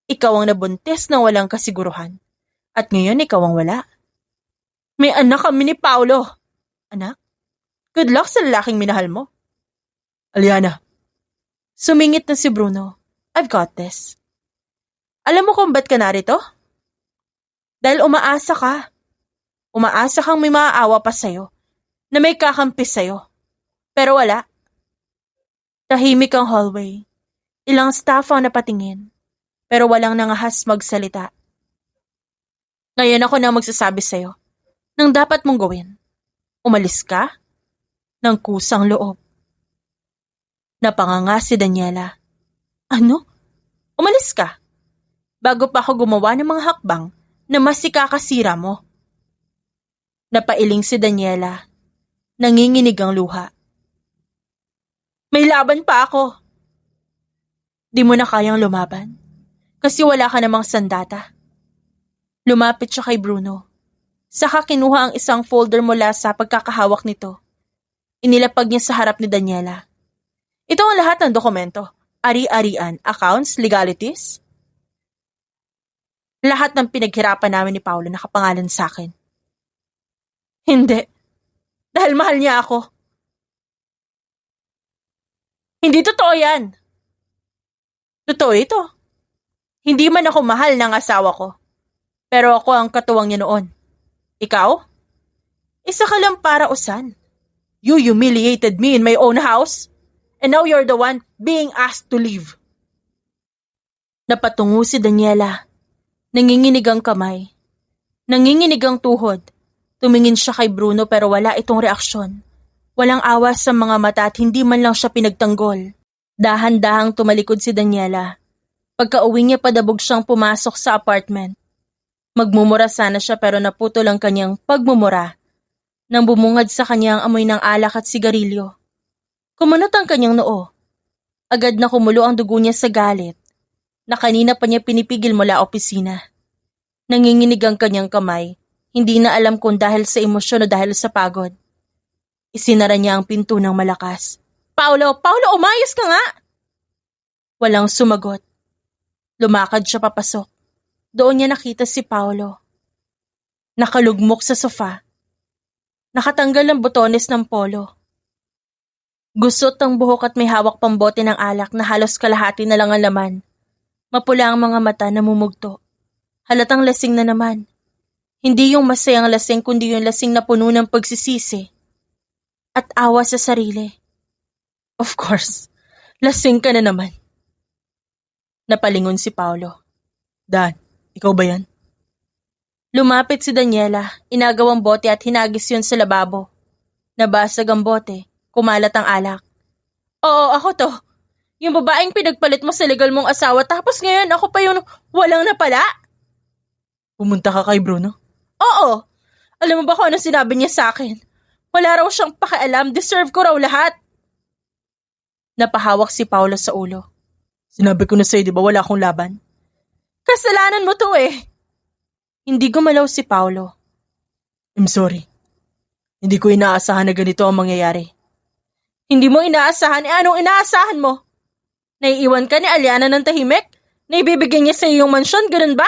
Ikaw ang nabuntis nang walang kasiguruhan. At ngayon ikaw ang wala. May anak kami ni Paolo. Anak? Good luck sa lalaking minahal mo. Aliana. Sumingit na si Bruno. I've got this. Alam mo kung ba't ka narito? Dahil umaasa ka. Umaasa kang may maaawa pa sa'yo, na may kakampi sa'yo. Pero wala. Tahimik ang hallway. Ilang staff ang napatingin, pero walang nangahas magsalita. Ngayon ako na magsasabi sa'yo, nang dapat mong gawin. Umalis ka? Ng kusang loob. Napanganga si Daniela. Ano? Umalis ka? Bago pa ako gumawa ng mga hakbang na mas ikakasira mo. Napailing si Daniela. Nanginginig ang luha. May laban pa ako. Di mo na kayang lumaban. Kasi wala ka namang sandata. Lumapit siya kay Bruno. Saka kinuha ang isang folder mula sa pagkakahawak nito. Inilapag niya sa harap ni Daniela. Ito ang lahat ng dokumento. Ari-arian, accounts, legalities. Lahat ng pinaghirapan namin ni Paolo nakapangalan sa akin. Hindi. Dahil mahal niya ako. Hindi totoo yan. Totoo ito. Hindi man ako mahal ng asawa ko, pero ako ang katuwang niya noon. Ikaw? Isa ka lang para usan. You humiliated me in my own house, and now you're the one being asked to leave. Napatungo si Daniela. Nanginginig ang kamay. Nanginginig ang tuhod. Tumingin siya kay Bruno pero wala itong reaksyon. Walang awas sa mga mata at hindi man lang siya pinagtanggol. Dahan-dahang tumalikod si Daniela. Pagka-uwi niya padabog siyang pumasok sa apartment. Magmumura sana siya pero naputol ang kanyang pagmumura nang bumungad sa kanyang amoy ng alak at sigarilyo. Kumunot ang kanyang noo. Agad na kumulo ang dugo niya sa galit na kanina pa niya pinipigil mula opisina. Nanginginig ang kanyang kamay, hindi na alam kung dahil sa emosyon o dahil sa pagod. Isinara niya ang pinto ng malakas. Paulo, umayos ka nga! Walang sumagot. Lumakad siya papasok. Doon niya nakita si Paulo. Nakalugmok sa sofa. Nakatanggal ng botones ng polo. Gusot ang buhok at may hawak pang bote ng alak na halos kalahati na lang ang laman. Mapula ang mga mata na mumugto. Halatang lasing na naman. Hindi yung masayang lasing kundi yung lasing na puno ng pagsisisi. At awa sa sarili. Of course, lasing ka na naman. Napalingon si Paulo. Dan, ikaw ba yan? Lumapit si Daniela, inagaw ang bote at hinagis yun sa lababo. Nabasag ang bote, kumalat ang alak. Oo, ako to. Yung babaeng pinagpalit mo sa legal mong asawa tapos ngayon ako pa yung walang napala? Pumunta ka kay Bruno? Oo. Alam mo ba kung ano sinabi niya sa akin? Wala raw siyang pakialam, deserve ko raw lahat. Napahawak si Paulo sa ulo. Sinabi ko na sa'yo, di ba wala akong laban? Kasalanan mo to eh. Hindi gumalaw si Paulo. I'm sorry. Hindi ko inaasahan na ganito ang mangyayari. Hindi mo inaasahan, anong inaasahan mo? Naiiwan ka ni Aliana ng tahimik? Naibibigyan niya sa iyo yung mansyon, ganun ba?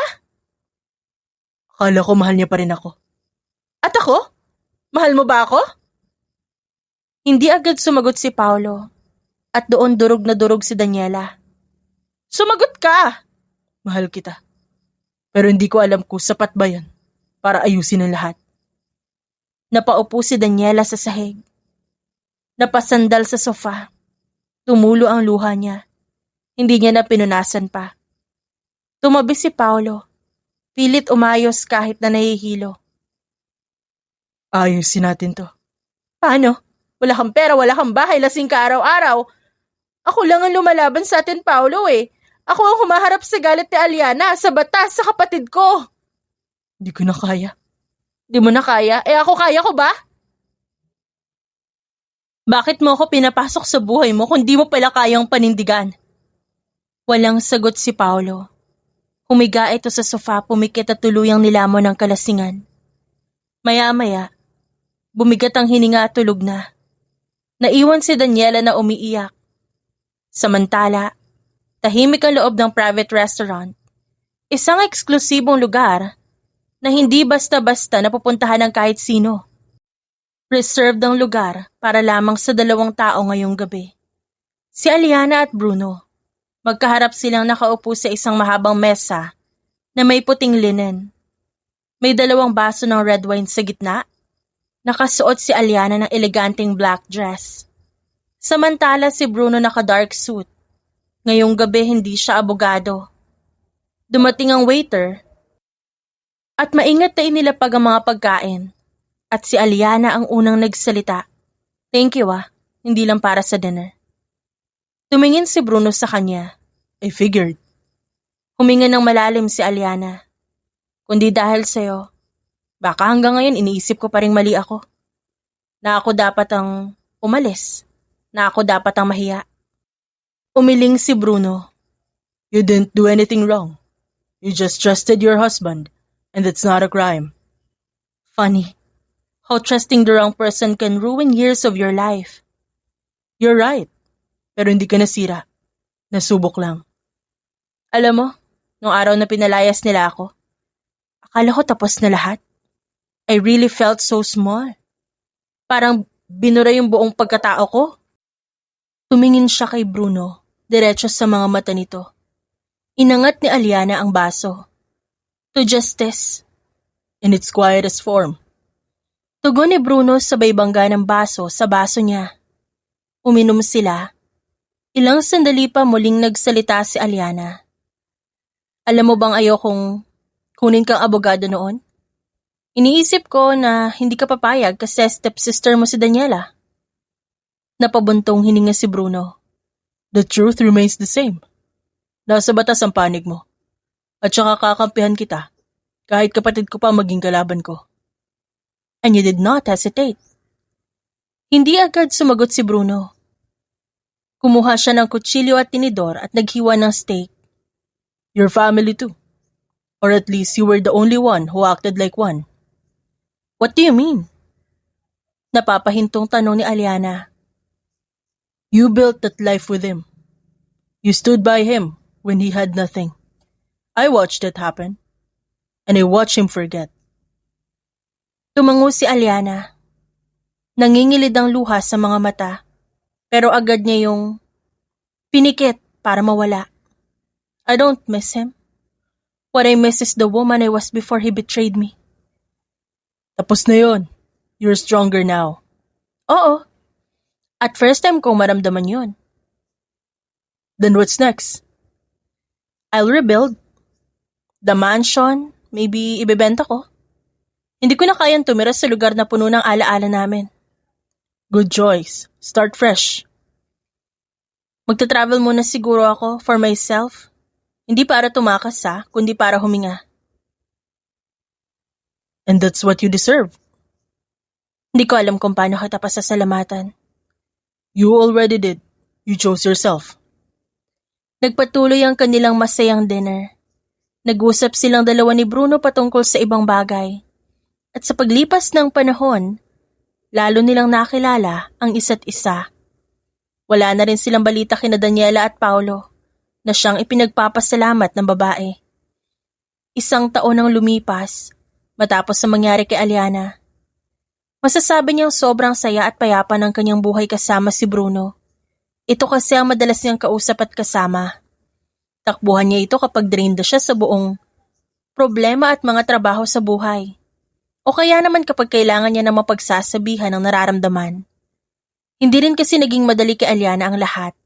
Akala ko mahal niya pa rin ako. At ako? Mahal mo ba ako? Hindi agad sumagot si Paulo. At doon durog na durog si Daniela. Sumagot ka! Mahal kita. Pero hindi ko alam kung sapat ba yan para ayusin ang lahat. Napaupo si Daniela sa sahig. Napasandal sa sofa. Tumulo ang luha niya. Hindi niya na pinunasan pa. Tumabi si Paulo. Pilit umayos kahit na nahihilo. Ayusin natin to. Paano? Wala kang pera, wala kang bahay, lasing ka araw-araw. Ako lang ang lumalaban sa atin, Paulo eh. Ako ang humaharap sa galit ni Aliana, sa batas, sa kapatid ko. Hindi ko na kaya. Di mo na kaya? Eh ako kaya ko ba? Bakit mo ako pinapasok sa buhay mo kung di mo pala kayang panindigan? Walang sagot si Paulo. Humiga ito sa sofa, pumikit at tuluyang nilamon ng kalasingan. Maya-maya, bumigat ang hininga at tulog na. Naiwan si Daniela na umiiyak. Samantala, tahimik ang loob ng private restaurant. Isang eksklusibong lugar na hindi basta-basta napupuntahan ng kahit sino. Reserved ang lugar para lamang sa 2 tao ngayong gabi. Si Aliana at Bruno. Magkaharap silang nakaupo sa isang mahabang mesa na may puting linen. May 2 baso ng red wine sa gitna. Nakasuot si Aliana ng eleganteng black dress. Samantala si Bruno naka-dark suit. Ngayong gabi hindi siya abogado. Dumating ang waiter at maingat na inilapag ang mga pagkain. At si Aliana ang unang nagsalita. Thank you hindi lang para sa dinner. Tumingin si Bruno sa kanya. I figured. Huminga ng malalim si Aliana. Kundi dahil sa'yo, baka hanggang ngayon iniisip ko pa rin mali ako. Na ako dapat ang umalis. Na ako dapat ang mahiya. Umiling si Bruno. You didn't do anything wrong. You just trusted your husband, and that's not a crime. Funny. How trusting the wrong person can ruin years of your life. You're right. Pero hindi ka nasira. Nasubok lang. Alam mo, nung araw na pinalayas nila ako, akala ko tapos na lahat. I really felt so small. Parang binura yung buong pagkatao ko. Tumingin siya kay Bruno, diretso sa mga mata nito. Inangat ni Aliana ang baso. To justice. In its quietest form. Tugon ni Bruno sabay bangga ng baso sa baso niya. Uminom sila. Ilang sandali pa muling nagsalita si Aliana. Alam mo bang ayokong kunin kang abogado noon? Iniisip ko na hindi ka papayag kasi stepsister mo si Daniela. Napabuntong hininga si Bruno. The truth remains the same. Nasa batas ang panig mo. At saka kakampihan kita, kahit kapatid ko pa maging kalaban ko. And you did not hesitate. Hindi agad sumagot si Bruno. Kumuha siya ng kutsilyo at tinidor at naghiwa ng steak. Your family too. Or at least you were the only one who acted like one. What do you mean? Napapahintong tanong ni Aliana. You built that life with him. You stood by him when he had nothing. I watched it happen. And I watched him forget. Tumango si Aliana. Nangingilid ang luha sa mga mata, pero agad niya yung pinikit para mawala. I don't miss him. What I miss is the woman I was before he betrayed me. Tapos na yun. You're stronger now. Oo. At first time kong maramdaman yun. Then what's next? I'll rebuild. The mansion, maybe ibebenta ko. Hindi ko na kayang tumira sa lugar na puno ng alaala namin. Good choice. Start fresh. Magta-travel muna siguro ako for myself. Hindi para tumakas kundi para huminga. And that's what you deserve. Hindi ko alam kung paano kita pasasalamatan. You already did. You chose yourself. Nagpatuloy ang kanilang masayang dinner. Nag-usap silang dalawa ni Bruno patungkol sa ibang bagay. At sa paglipas ng panahon, lalo nilang nakilala ang isa't isa. Wala na rin silang balita kina Daniela at Paulo na siyang ipinagpapasalamat ng babae. 1 taon ang lumipas matapos sa mangyari kay Aliana. Masasabi niyang sobrang saya at payapa ng kanyang buhay kasama si Bruno. Ito kasi ang madalas niyang kausap at kasama. Takbuhan niya ito kapag drained siya sa buong problema at mga trabaho sa buhay. O kaya naman kapag kailangan niya na mapagsasabihan ang nararamdaman. Hindi rin kasi naging madali kay Aliana ang lahat.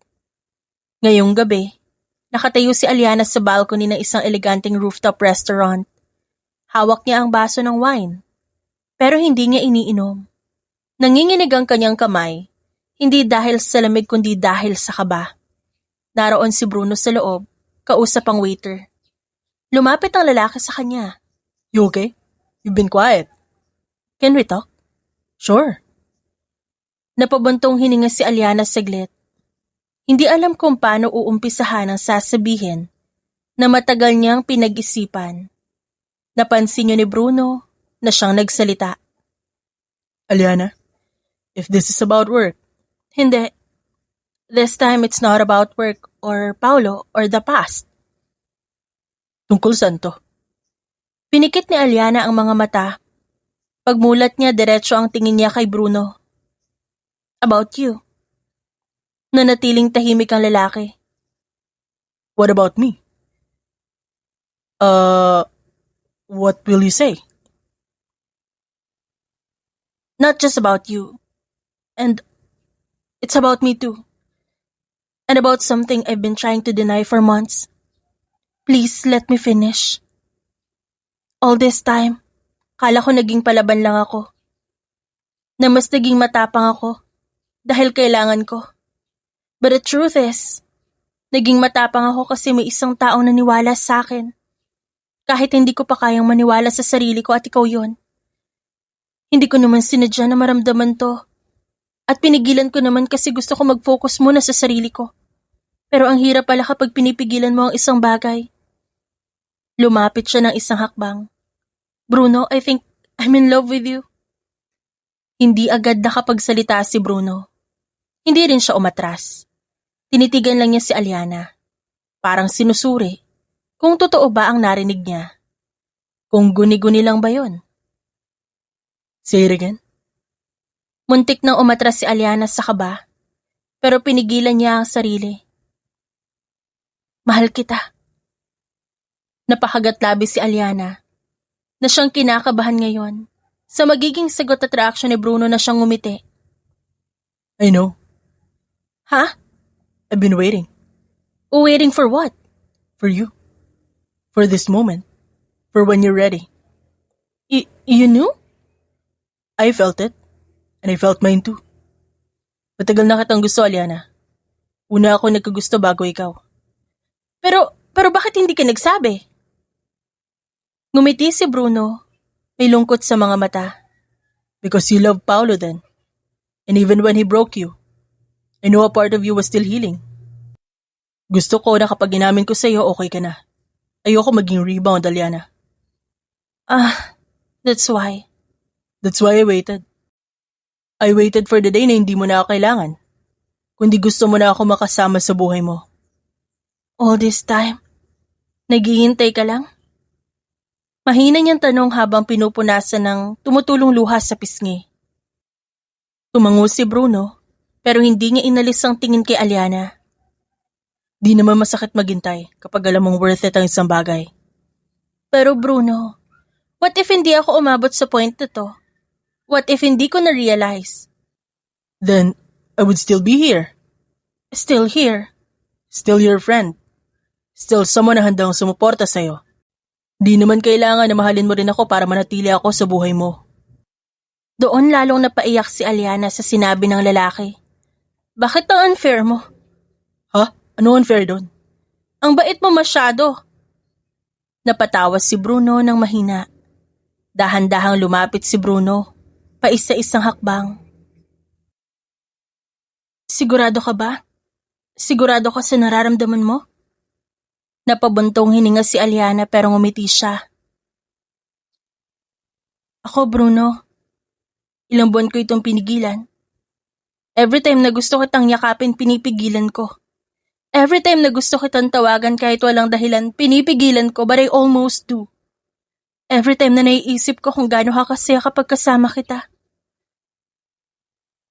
Ngayong gabi, nakatayo si Aliana sa balcony ng isang eleganteng rooftop restaurant. Hawak niya ang baso ng wine, pero hindi niya iniinom. Nanginginig ang kanyang kamay, hindi dahil sa lamig kundi dahil sa kaba. Naroon si Bruno sa loob, kausap ang waiter. Lumapit ang lalaki sa kanya. You okay? You've been quiet. Can we talk? Sure. Napabuntong hininga si Aliana saglit. Hindi alam kung paano uumpisahan ang sasabihin na matagal niyang pinag-isipan. Napansin niyo ni Bruno na siyang nagsalita. Aliana, if this is about work. Hindi. This time it's not about work or Paulo or the past. Tungkol saan to? Pinikit ni Aliana ang mga mata. Pagmulat niya, diretso ang tingin niya kay Bruno. About you. Nanatiling tahimik ang lalaki. What about me? What will you say? Not just about you. And it's about me too. And about something I've been trying to deny for months. Please let me finish. All this time, kala ko naging palaban lang ako. Na mas naging matapang ako dahil kailangan ko. But the truth is, naging matapang ako kasi may isang taong naniwala sa akin. Kahit hindi ko pa kayang maniwala sa sarili ko at ikaw yon. Hindi ko naman sinadya na maramdaman to. At pinigilan ko naman kasi gusto ko mag-focus muna sa sarili ko. Pero ang hirap pala kapag pinipigilan mo ang isang bagay. Lumapit siya ng isang hakbang. Bruno, I think I'm in love with you. Hindi agad nakapagsalita si Bruno. Hindi rin siya umatras. Tinitigan lang niya si Aliana. Parang sinusuri. Kung totoo ba ang narinig niya. Kung guni-guni lang ba yon? Say it again. Muntik nang umatras si Aliana sa kaba. Pero pinigilan niya ang sarili. Mahal kita. Napahagat labi si Aliana na siyang kinakabahan ngayon sa magiging sagot at reaksyon ni Bruno na siyang ngumiti. I know. Ha? I've been waiting. Waiting for what? For you. For this moment. For when you're ready. You knew? I felt it. And I felt mine too. Matagal na kitang gusto, Aliana. Una ako nagkagusto bago ikaw. Pero bakit hindi ka nagsabi? Ngumiti si Bruno, may lungkot sa mga mata. Because you loved Paolo then. And even when he broke you, I know a part of you was still healing. Gusto ko na kapag inamin ko sa'yo, okay ka na. Ayoko maging rebound, Aliana. That's why. That's why I waited. I waited for the day na hindi mo na ako kailangan. Kundi gusto mo na ako makasama sa buhay mo. All this time, naghihintay ka lang? Mahina niyang tanong habang pinupunasan ng tumutulong luha sa pisngi. Tumango si Bruno, pero hindi niya inalis ang tingin kay Aliana. Di naman masakit maghintay kapag alam mong worth it ang isang bagay. Pero Bruno, what if hindi ako umabot sa point na to? What if hindi ko na-realize? Then, I would still be here. Still here. Still your friend. Still someone na handang sumuporta sa'yo. Di naman kailangan na mahalin mo rin ako para manatili ako sa buhay mo. Doon lalong napaiyak si Aliana sa sinabi ng lalaki. Bakit ang unfair mo? Ha? Ano unfair doon? Ang bait mo masyado. Napatawa si Bruno ng mahina. Dahan-dahang lumapit si Bruno, paisa-isang hakbang. Sigurado ka ba? Sigurado ka sa nararamdaman mo? Napabuntong hininga si Aliana pero ngumiti siya. Ako, Bruno, ilang buwan ko itong pinigilan. Every time na gusto kitang yakapin, pinipigilan ko. Every time na gusto kitang tawagan kahit walang dahilan, pinipigilan ko, but I almost do. Every time na naiisip ko kung gaano ka kasaya kapag kasama kita.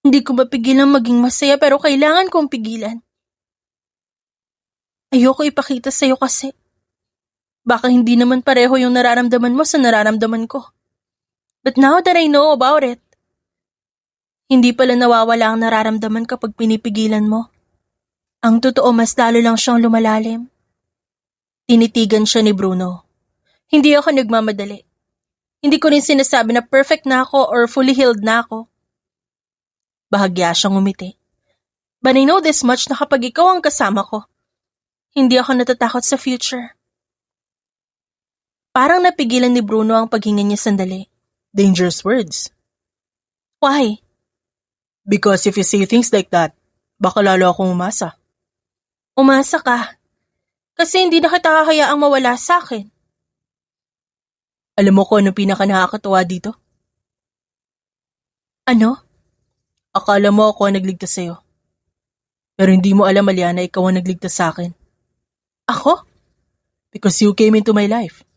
Hindi ko mapigilang maging masaya pero kailangan kong pigilan. Ayoko ipakita sa'yo kasi baka hindi naman pareho yung nararamdaman mo sa nararamdaman ko. But now that I know about it, hindi pala nawawala ang nararamdaman kapag pinipigilan mo. Ang totoo, mas lalo lang siyang lumalalim. Tinitigan siya ni Bruno. Hindi ako nagmamadali. Hindi ko rin sinasabi na perfect na ako or fully healed na ako. Bahagya siyang umiti. But I know this much na kapag ikaw ang kasama ko, hindi ako natatakot sa future. Parang napigilan ni Bruno ang paghinga niya sandali. Dangerous words. Why? Because if you say things like that, baka lalo akong umasa. Umasa ka. Kasi hindi na kita hahayaang mawala sa akin. Alam mo ko ano pinaka nakakatuwa dito? Ano? Akala mo ako ang nagligtas sa'yo. Pero hindi mo alam, Aliana, ikaw ang nagligtas sa akin. Ako? Because you came into my life.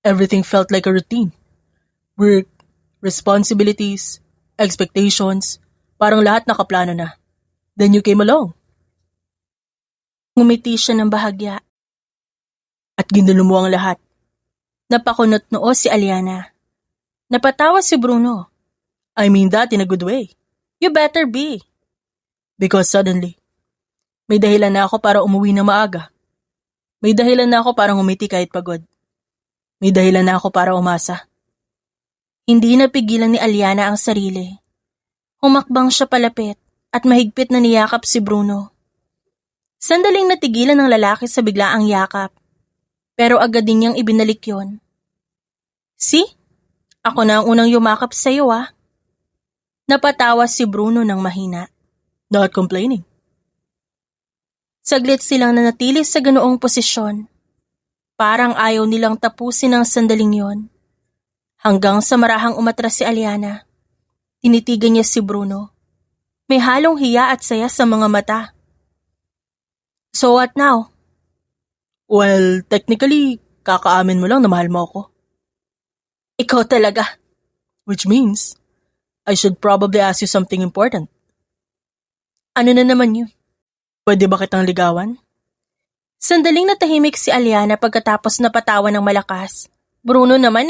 Everything felt like a routine. Work, responsibilities, expectations, parang lahat nakaplano na. Then you came along. Ngumiti siya ng bahagya. At ginulo mo ang lahat. Napakunot noo si Aliana. Napatawa si Bruno. I mean that in a good way. You better be. Because suddenly, may dahilan na ako para umuwi na maaga. May dahilan na ako para ngumiti kahit pagod. May dahilan na ako para umasa. Hindi napigilan ni Aliana ang sarili. Humakbang siya palapit at mahigpit na niyakap si Bruno. Sandaling natigilan ng lalaki sa biglaang yakap. Pero agad din niyang ibinalik yon. See? Ako na ang unang yumakap sa iyo, ah. Napatawa si Bruno ng mahina. Not complaining. Saglit silang nanatili sa ganoong posisyon. Parang ayaw nilang tapusin ang sandaling yon. Hanggang sa marahang umatras si Aliana. Tinitigan niya si Bruno. May halong hiya at saya sa mga mata. So what now? Well, technically, kakaamin mo lang na mahal mo ako. Ikaw talaga. Which means, I should probably ask you something important. Ano na naman yun? Pwede ba kitang ligawan? Sandaling natahimik si Aliana pagkatapos napatawa ng malakas. Bruno naman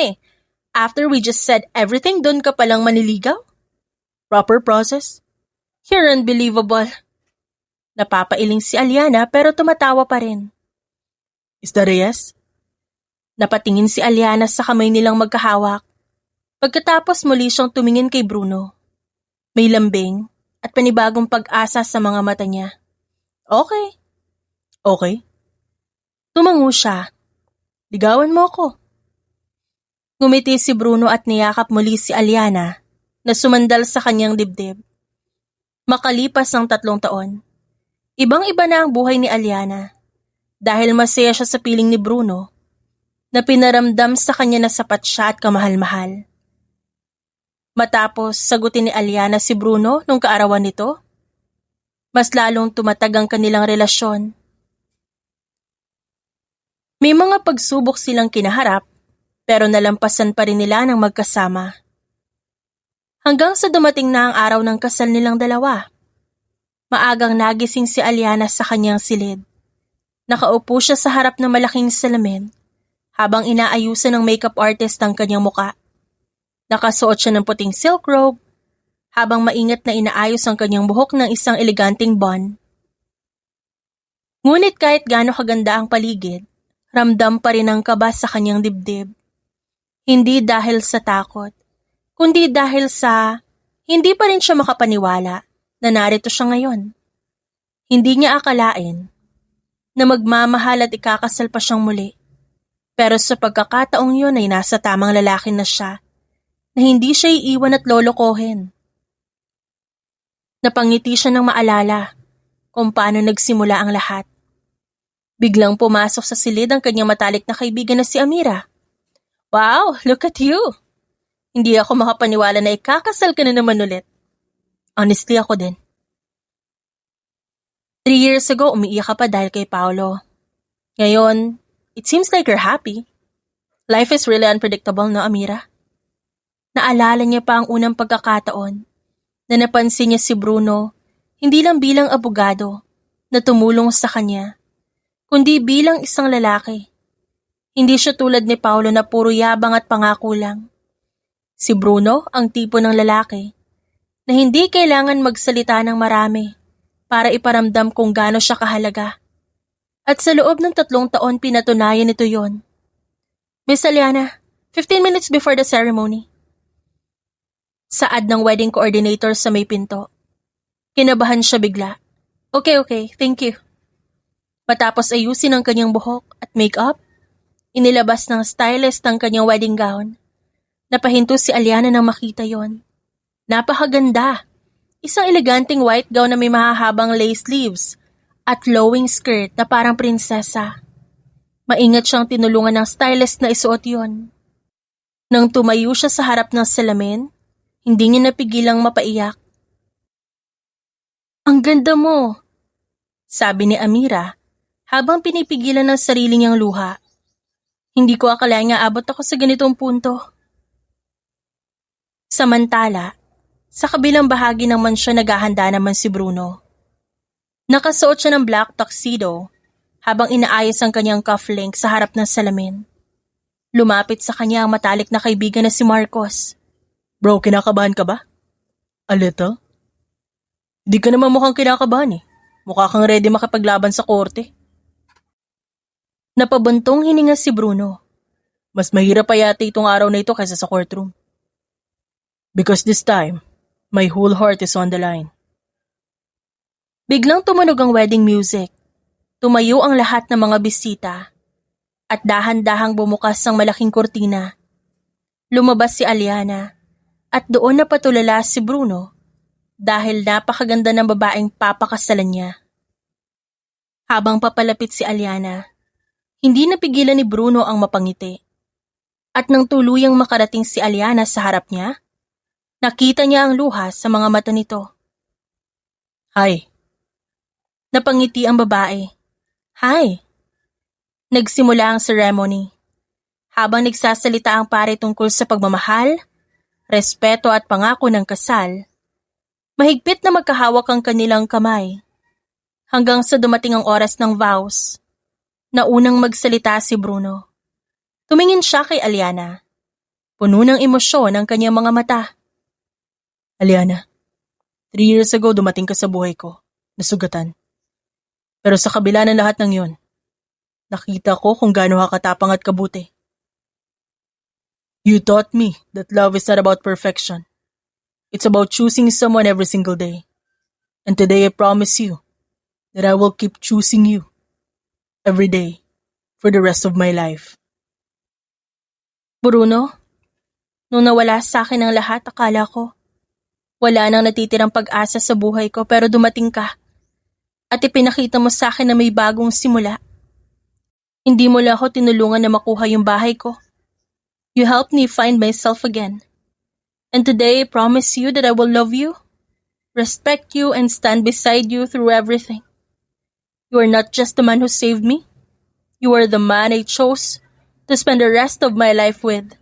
after we just said everything, doon ka palang maniligaw? Proper process? You're unbelievable. Napapailing si Aliana pero tumatawa pa rin. Is that a yes? Napatingin si Aliana sa kamay nilang magkahawak. Pagkatapos muli siyang tumingin kay Bruno. May lambing at panibagong pag-asa sa mga mata niya. Okay. Okay. Tumango siya. Ligawan mo ako. Ngumiti si Bruno at niyakap muli si Aliana na sumandal sa kanyang dibdib. Makalipas ng 3 taon, ibang-iba na ang buhay ni Aliana dahil masaya siya sa piling ni Bruno na pinaramdam sa kanya na sapat siya at kamahal-mahal. Matapos sagutin ni Aliana si Bruno nung kaarawan nito, mas lalong tumatag ang kanilang relasyon. May mga pagsubok silang kinaharap pero nalampasan pa rin nila ng magkasama. Hanggang sa dumating na ang araw ng kasal nilang dalawa. Maagang nagising si Aliana sa kanyang silid. Nakaupo siya sa harap ng malaking salamin habang inaayusan ng makeup artist ang kanyang muka. Nakasuot siya ng puting silk robe habang maingat na inaayos ang kanyang buhok ng isang eleganteng bun. Ngunit kahit gaano kaganda ang paligid, ramdam pa rin ang kaba sa kanyang dibdib. Hindi dahil sa takot, kundi dahil sa hindi pa rin siya makapaniwala na narito siya ngayon. Hindi niya akalain na magmamahal at ikakasal pa siyang muli. Pero sa pagkakataong yun ay nasa tamang lalaki na siya na hindi siya iiwan at lolokohin. Napangiti siya ng maalala kung paano nagsimula ang lahat. Biglang pumasok sa silid ang kanyang matalik na kaibigan na si Amira. Wow, look at you! Hindi ako makapaniwala na ikakasal ka na naman ulit. Honestly, ako din. 3 years ago, umiiyak ka pa dahil kay Paolo. Ngayon, it seems like you're happy. Life is really unpredictable, no, Amira? Naalala niya pa ang unang pagkakataon na napansin niya si Bruno, hindi lang bilang abogado na tumulong sa kanya, kundi bilang isang lalaki. Hindi siya tulad ni Paolo na puro yabang at pangako lang. Si Bruno ang tipo ng lalaki na hindi kailangan magsalita ng marami para iparamdam kung gaano siya kahalaga. At sa loob ng 3 taon pinatunayan ito yon. Miss Aliana, 15 minutes before the ceremony. Saad ng wedding coordinator sa may pinto. Kinabahan siya bigla. Okay, thank you. Matapos ayusin ang kanyang buhok at make-up, inilabas ng stylist ang kanyang wedding gown. Napahinto si Aliana nang makita yon. Napakaganda. Isang eleganteng white gown na may mahahabang lace sleeves at flowing skirt na parang prinsesa. Maingat siyang tinulungan ng stylist na isuot yon. Nang tumayo siya sa harap ng salamin, hindi niya napigilang mapaiyak. Ang ganda mo, sabi ni Amira habang pinipigilan ng sarili niyang luha. Hindi ko akalain nga abot ako sa ganitong punto. Samantala, sa kabilang bahagi ng mansyon naghahanda naman si Bruno. Nakasuot siya ng black tuxedo habang inaayos ang kanyang cufflink sa harap ng salamin. Lumapit sa kanya ang matalik na kaibigan na si Marcos. Bro, kinakabahan ka ba? A little? Di ka naman mukhang kinakabahan eh. Mukha kang ready makipaglaban sa korte. Napabuntong hininga si Bruno. Mas mahirap pa yata itong araw na ito kaysa sa courtroom. Because this time, my whole heart is on the line. Biglang tumunog ang wedding music. Tumayo ang lahat ng mga bisita. At dahan-dahang bumukas ang malaking kurtina. Lumabas si Aliana. At doon napatulala si Bruno dahil napakaganda ng babaeng papakasalan niya. Habang papalapit si Aliana, hindi napigilan ni Bruno ang mapangiti. At nang tuluyang makarating si Aliana sa harap niya, nakita niya ang luha sa mga mata nito. Hi. Napangiti ang babae. Hi. Nagsimula ang ceremony. Habang nagsasalita ang pare tungkol sa pagmamahal, respeto at pangako ng kasal, mahigpit na magkahawak ang kanilang kamay. Hanggang sa dumating ang oras ng vows, Naunang magsalita si Bruno. Tumingin siya kay Aliana. Puno ng emosyon ang kanyang mga mata. Aliana, 3 years ago dumating ka sa buhay ko, nasugatan. Pero sa kabila ng lahat ng yon, nakita ko kung gaano ka katapang at kabuti. You taught me that love is not about perfection. It's about choosing someone every single day. And today I promise you that I will keep choosing you every day for the rest of my life. Bruno, nung nawala sa akin ang lahat, akala ko wala nang natitirang pag-asa sa buhay ko, pero dumating ka at ipinakita mo sa akin na may bagong simula. Hindi mo lang ako tinulungan na makuha yung bahay ko. You helped me find myself again. And today I promise you that I will love you, respect you, and stand beside you through everything. You are not just the man who saved me. You are the man I chose to spend the rest of my life with.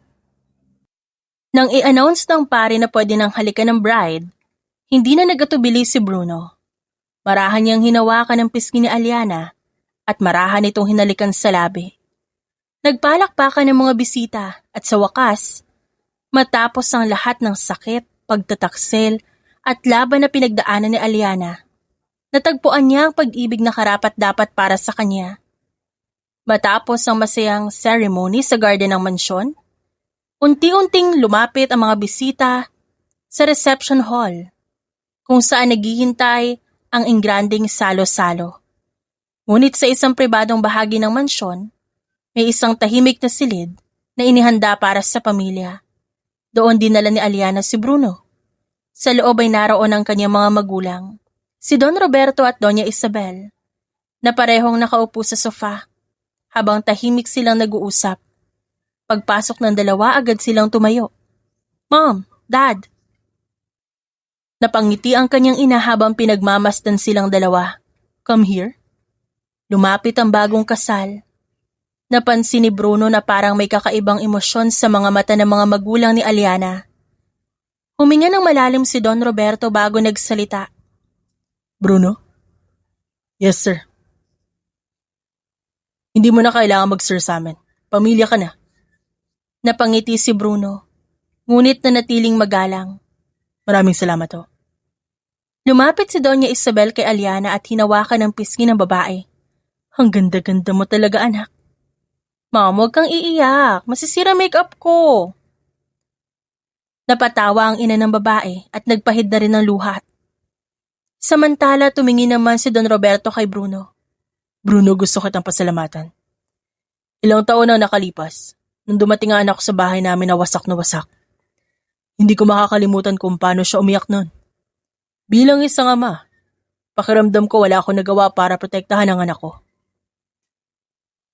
Nang i-announce ng pare na pwede nang halikan ng bride, hindi na nagatubili si Bruno. Marahan niyang hinawakan ang pisngi ni Aliana at marahan itong hinalikan sa labi. Nagpalakpakan ng mga bisita at sa wakas, matapos ang lahat ng sakit, pagtataksil at laban na pinagdaanan ni Aliana, natagpuan niya ang pag-ibig na karapat-dapat para sa kanya. Matapos ang masayang ceremony sa garden ng mansyon, unti-unting lumapit ang mga bisita sa reception hall, kung saan naghihintay ang engranding salo-salo. Ngunit sa isang pribadong bahagi ng mansyon, may isang tahimik na silid na inihanda para sa pamilya. Doon dinala ni Aliana si Bruno. Sa loob ay naroon ang kanyang mga magulang, si Don Roberto at Doña Isabel, na parehong nakaupo sa sofa, habang tahimik silang nag-uusap. Pagpasok ng dalawa, agad silang tumayo. Mom, Dad. Napangiti ang kanyang ina habang pinagmamasdan silang dalawa. Come here. Lumapit ang bagong kasal. Napansin ni Bruno na parang may kakaibang emosyon sa mga mata ng mga magulang ni Aliana. Huminga ng malalim si Don Roberto bago nagsalita. Bruno? Yes, sir. Hindi mo na kailangan mag-sir sa amin. Pamilya ka na. Napangiti si Bruno, ngunit nanatiling magalang. Maraming salamat ho. Lumapit si Doña Isabel kay Aliana at hinawakan ang pisngi ng babae. Ang ganda-ganda mo talaga, anak. Mom, huwag kang iiyak. Masisira make-up ko. Napatawa ang ina ng babae at nagpahid na rin ng luha. Samantala, tumingin naman si Don Roberto kay Bruno. Bruno, gusto kitang pasalamatan. Ilang taon na nakalipas, nung dumating ang anak ko sa bahay namin na wasak. Hindi ko makakalimutan kung paano siya umiyak nun. Bilang isang ama, pakiramdam ko wala akong nagawa para protektahan ang anak ko.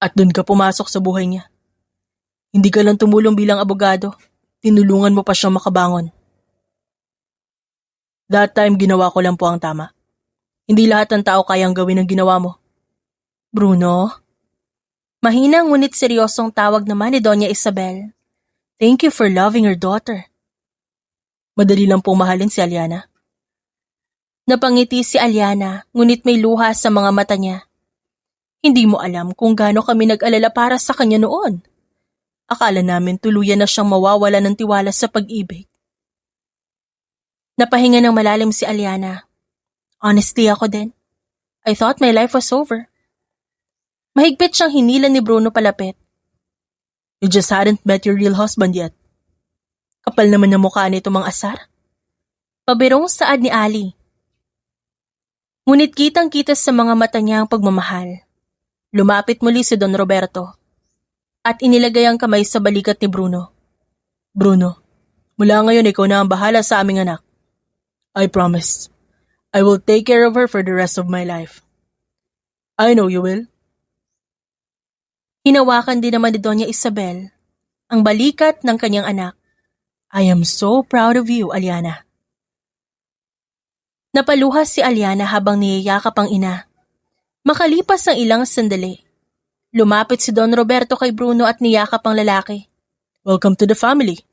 At doon ka pumasok sa buhay niya. Hindi ka lang tumulong bilang abogado, tinulungan mo pa siyang makabangon. That time, ginawa ko lang po ang tama. Hindi lahat ng tao kayang gawin ang ginawa mo. Bruno? Mahina ngunit seryosong tawag naman ni Doña Isabel. Thank you for loving your daughter. Madali lang pong mahalin si Aliana. Napangiti si Aliana, ngunit may luha sa mga mata niya. Hindi mo alam kung gaano kami nag-alala para sa kanya noon. Akala namin tuluyan na siyang mawawala ng tiwala sa pag-ibig. Napahinga ng malalim si Aliana. Honestly, ako din. I thought my life was over. Mahigpit siyang hinila ni Bruno palapit. You just hadn't met your real husband yet. Kapal naman ng mukha nito, mga asar. Pabirong saad ni Ali. Ngunit kitang-kita sa mga mata niya ang pagmamahal. Lumapit muli si Don Roberto at inilagay ang kamay sa balikat ni Bruno. Bruno, mula ngayon ikaw na ang bahala sa aming anak. I promise. I will take care of her for the rest of my life. I know you will. Hinawakan din naman ni Doña Isabel ang balikat ng kanyang anak. I am so proud of you, Aliana. Napaluhas si Aliana habang niyayakap ang ina. Makalipas ang ilang sandali, lumapit si Don Roberto kay Bruno at niyakap ang lalaki. Welcome to the family,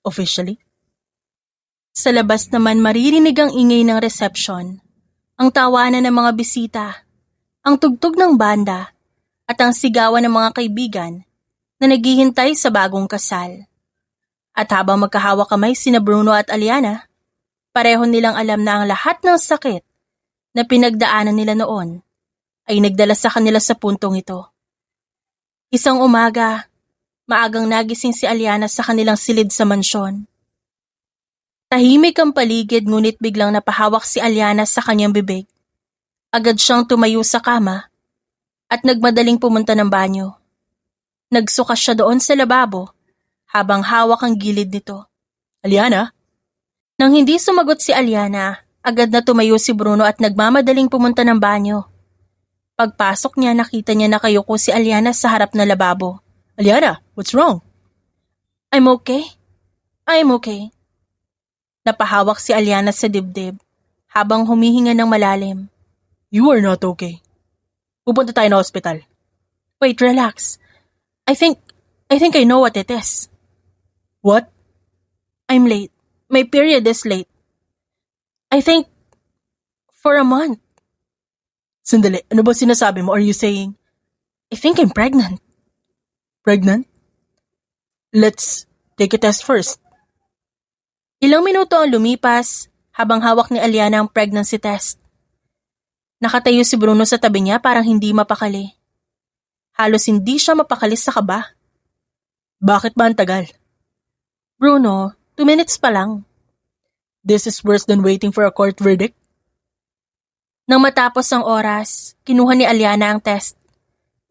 officially. Sa labas naman maririnig ang ingay ng resepsyon, ang tawanan ng mga bisita, ang tugtog ng banda, at ang sigawan ng mga kaibigan na naghihintay sa bagong kasal. At habang magkahawak kamay sina Bruno at Aliana, pareho nilang alam na ang lahat ng sakit na pinagdaanan nila noon ay nagdala sa kanila sa puntong ito. Isang umaga, maagang nagising si Aliana sa kanilang silid sa mansyon. Tahimik ang paligid ngunit biglang napahawak si Aliana sa kanyang bibig. Agad siyang tumayo sa kama at nagmadaling pumunta ng banyo. Nagsuka siya doon sa lababo habang hawak ang gilid nito. Aliana? Nang hindi sumagot si Aliana, agad na tumayo si Bruno at nagmamadaling pumunta ng banyo. Pagpasok niya, nakita niya nakayuko si Aliana sa harap na lababo. Aliana, what's wrong? I'm okay. I'm okay. Napahawak si Aliana sa dibdib habang humihinga ng malalim. You are not okay. Pupunta tayo na ospital. Wait, relax. I think I know what it is. What? I'm late. My period is late. I think for a month. Sandali, ano ba sinasabi mo? Are you saying I think I'm pregnant. pregnant? Let's take a test first. Ilang minuto ang lumipas habang hawak ni Aliana ang pregnancy test. Nakatayo si Bruno sa tabi niya parang hindi mapakali. Halos hindi siya mapakalis sa kaba. Bakit ba ang tagal? Bruno, 2 minutes pa lang. This is worse than waiting for a court verdict. Nang matapos ang oras, kinuha ni Aliana ang test.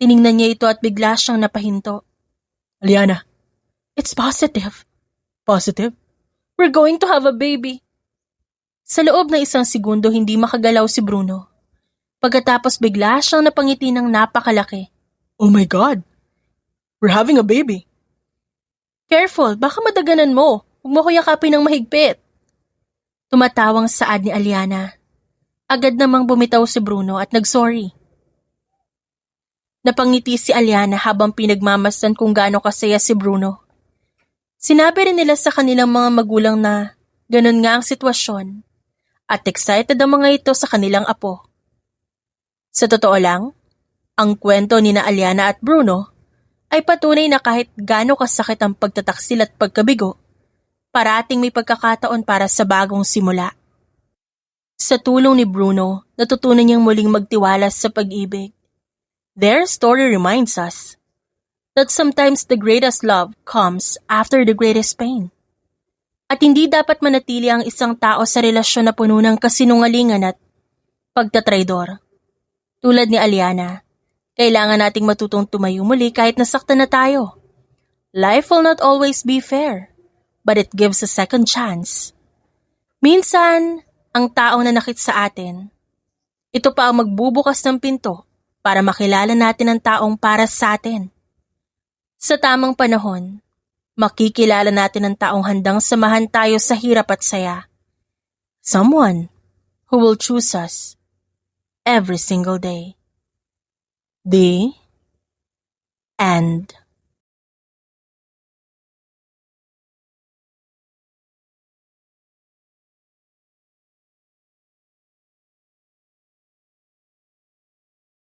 Tiningnan niya ito at bigla siyang napahinto. Aliana, It's positive. positive? We're going to have a baby. Sa loob ng 1 segundo hindi makagalaw si Bruno. Pagkatapos bigla siyang napangiti ng napakalaki. Oh my God! We're having a baby. Careful, baka madaganan mo. Huwag mo ko yakapin ng mahigpit. Tumatawang saad ni Aliana. Agad namang bumitaw si Bruno at nagsorry. Napangiti si Aliana habang pinagmamasdan kung gaano kasaya si Bruno. Sinabi rin nila sa kanilang mga magulang na ganun nga ang sitwasyon at excited ang mga ito sa kanilang apo. Sa totoo lang, ang kwento ni na Aliana at Bruno ay patunay na kahit gaano kasakit ang pagtataksil at pagkabigo, parating may pagkakataon para sa bagong simula. Sa tulong ni Bruno, natutunan niyang muling magtiwala sa pag-ibig. Their story reminds us that sometimes the greatest love comes after the greatest pain. At hindi dapat manatili ang isang tao sa relasyon na puno ng kasinungalingan at pagtatraidor. Tulad ni Aliana, kailangan nating matutong tumayo muli kahit nasaktan na tayo. Life will not always be fair, but it gives a second chance. Minsan, ang taong nanakit sa atin, ito pa ang magbubukas ng pinto para makilala natin ang taong para sa atin. Sa tamang panahon, makikilala natin ang taong handang samahan tayo sa hirap at saya. Someone who will choose us every single day. The end.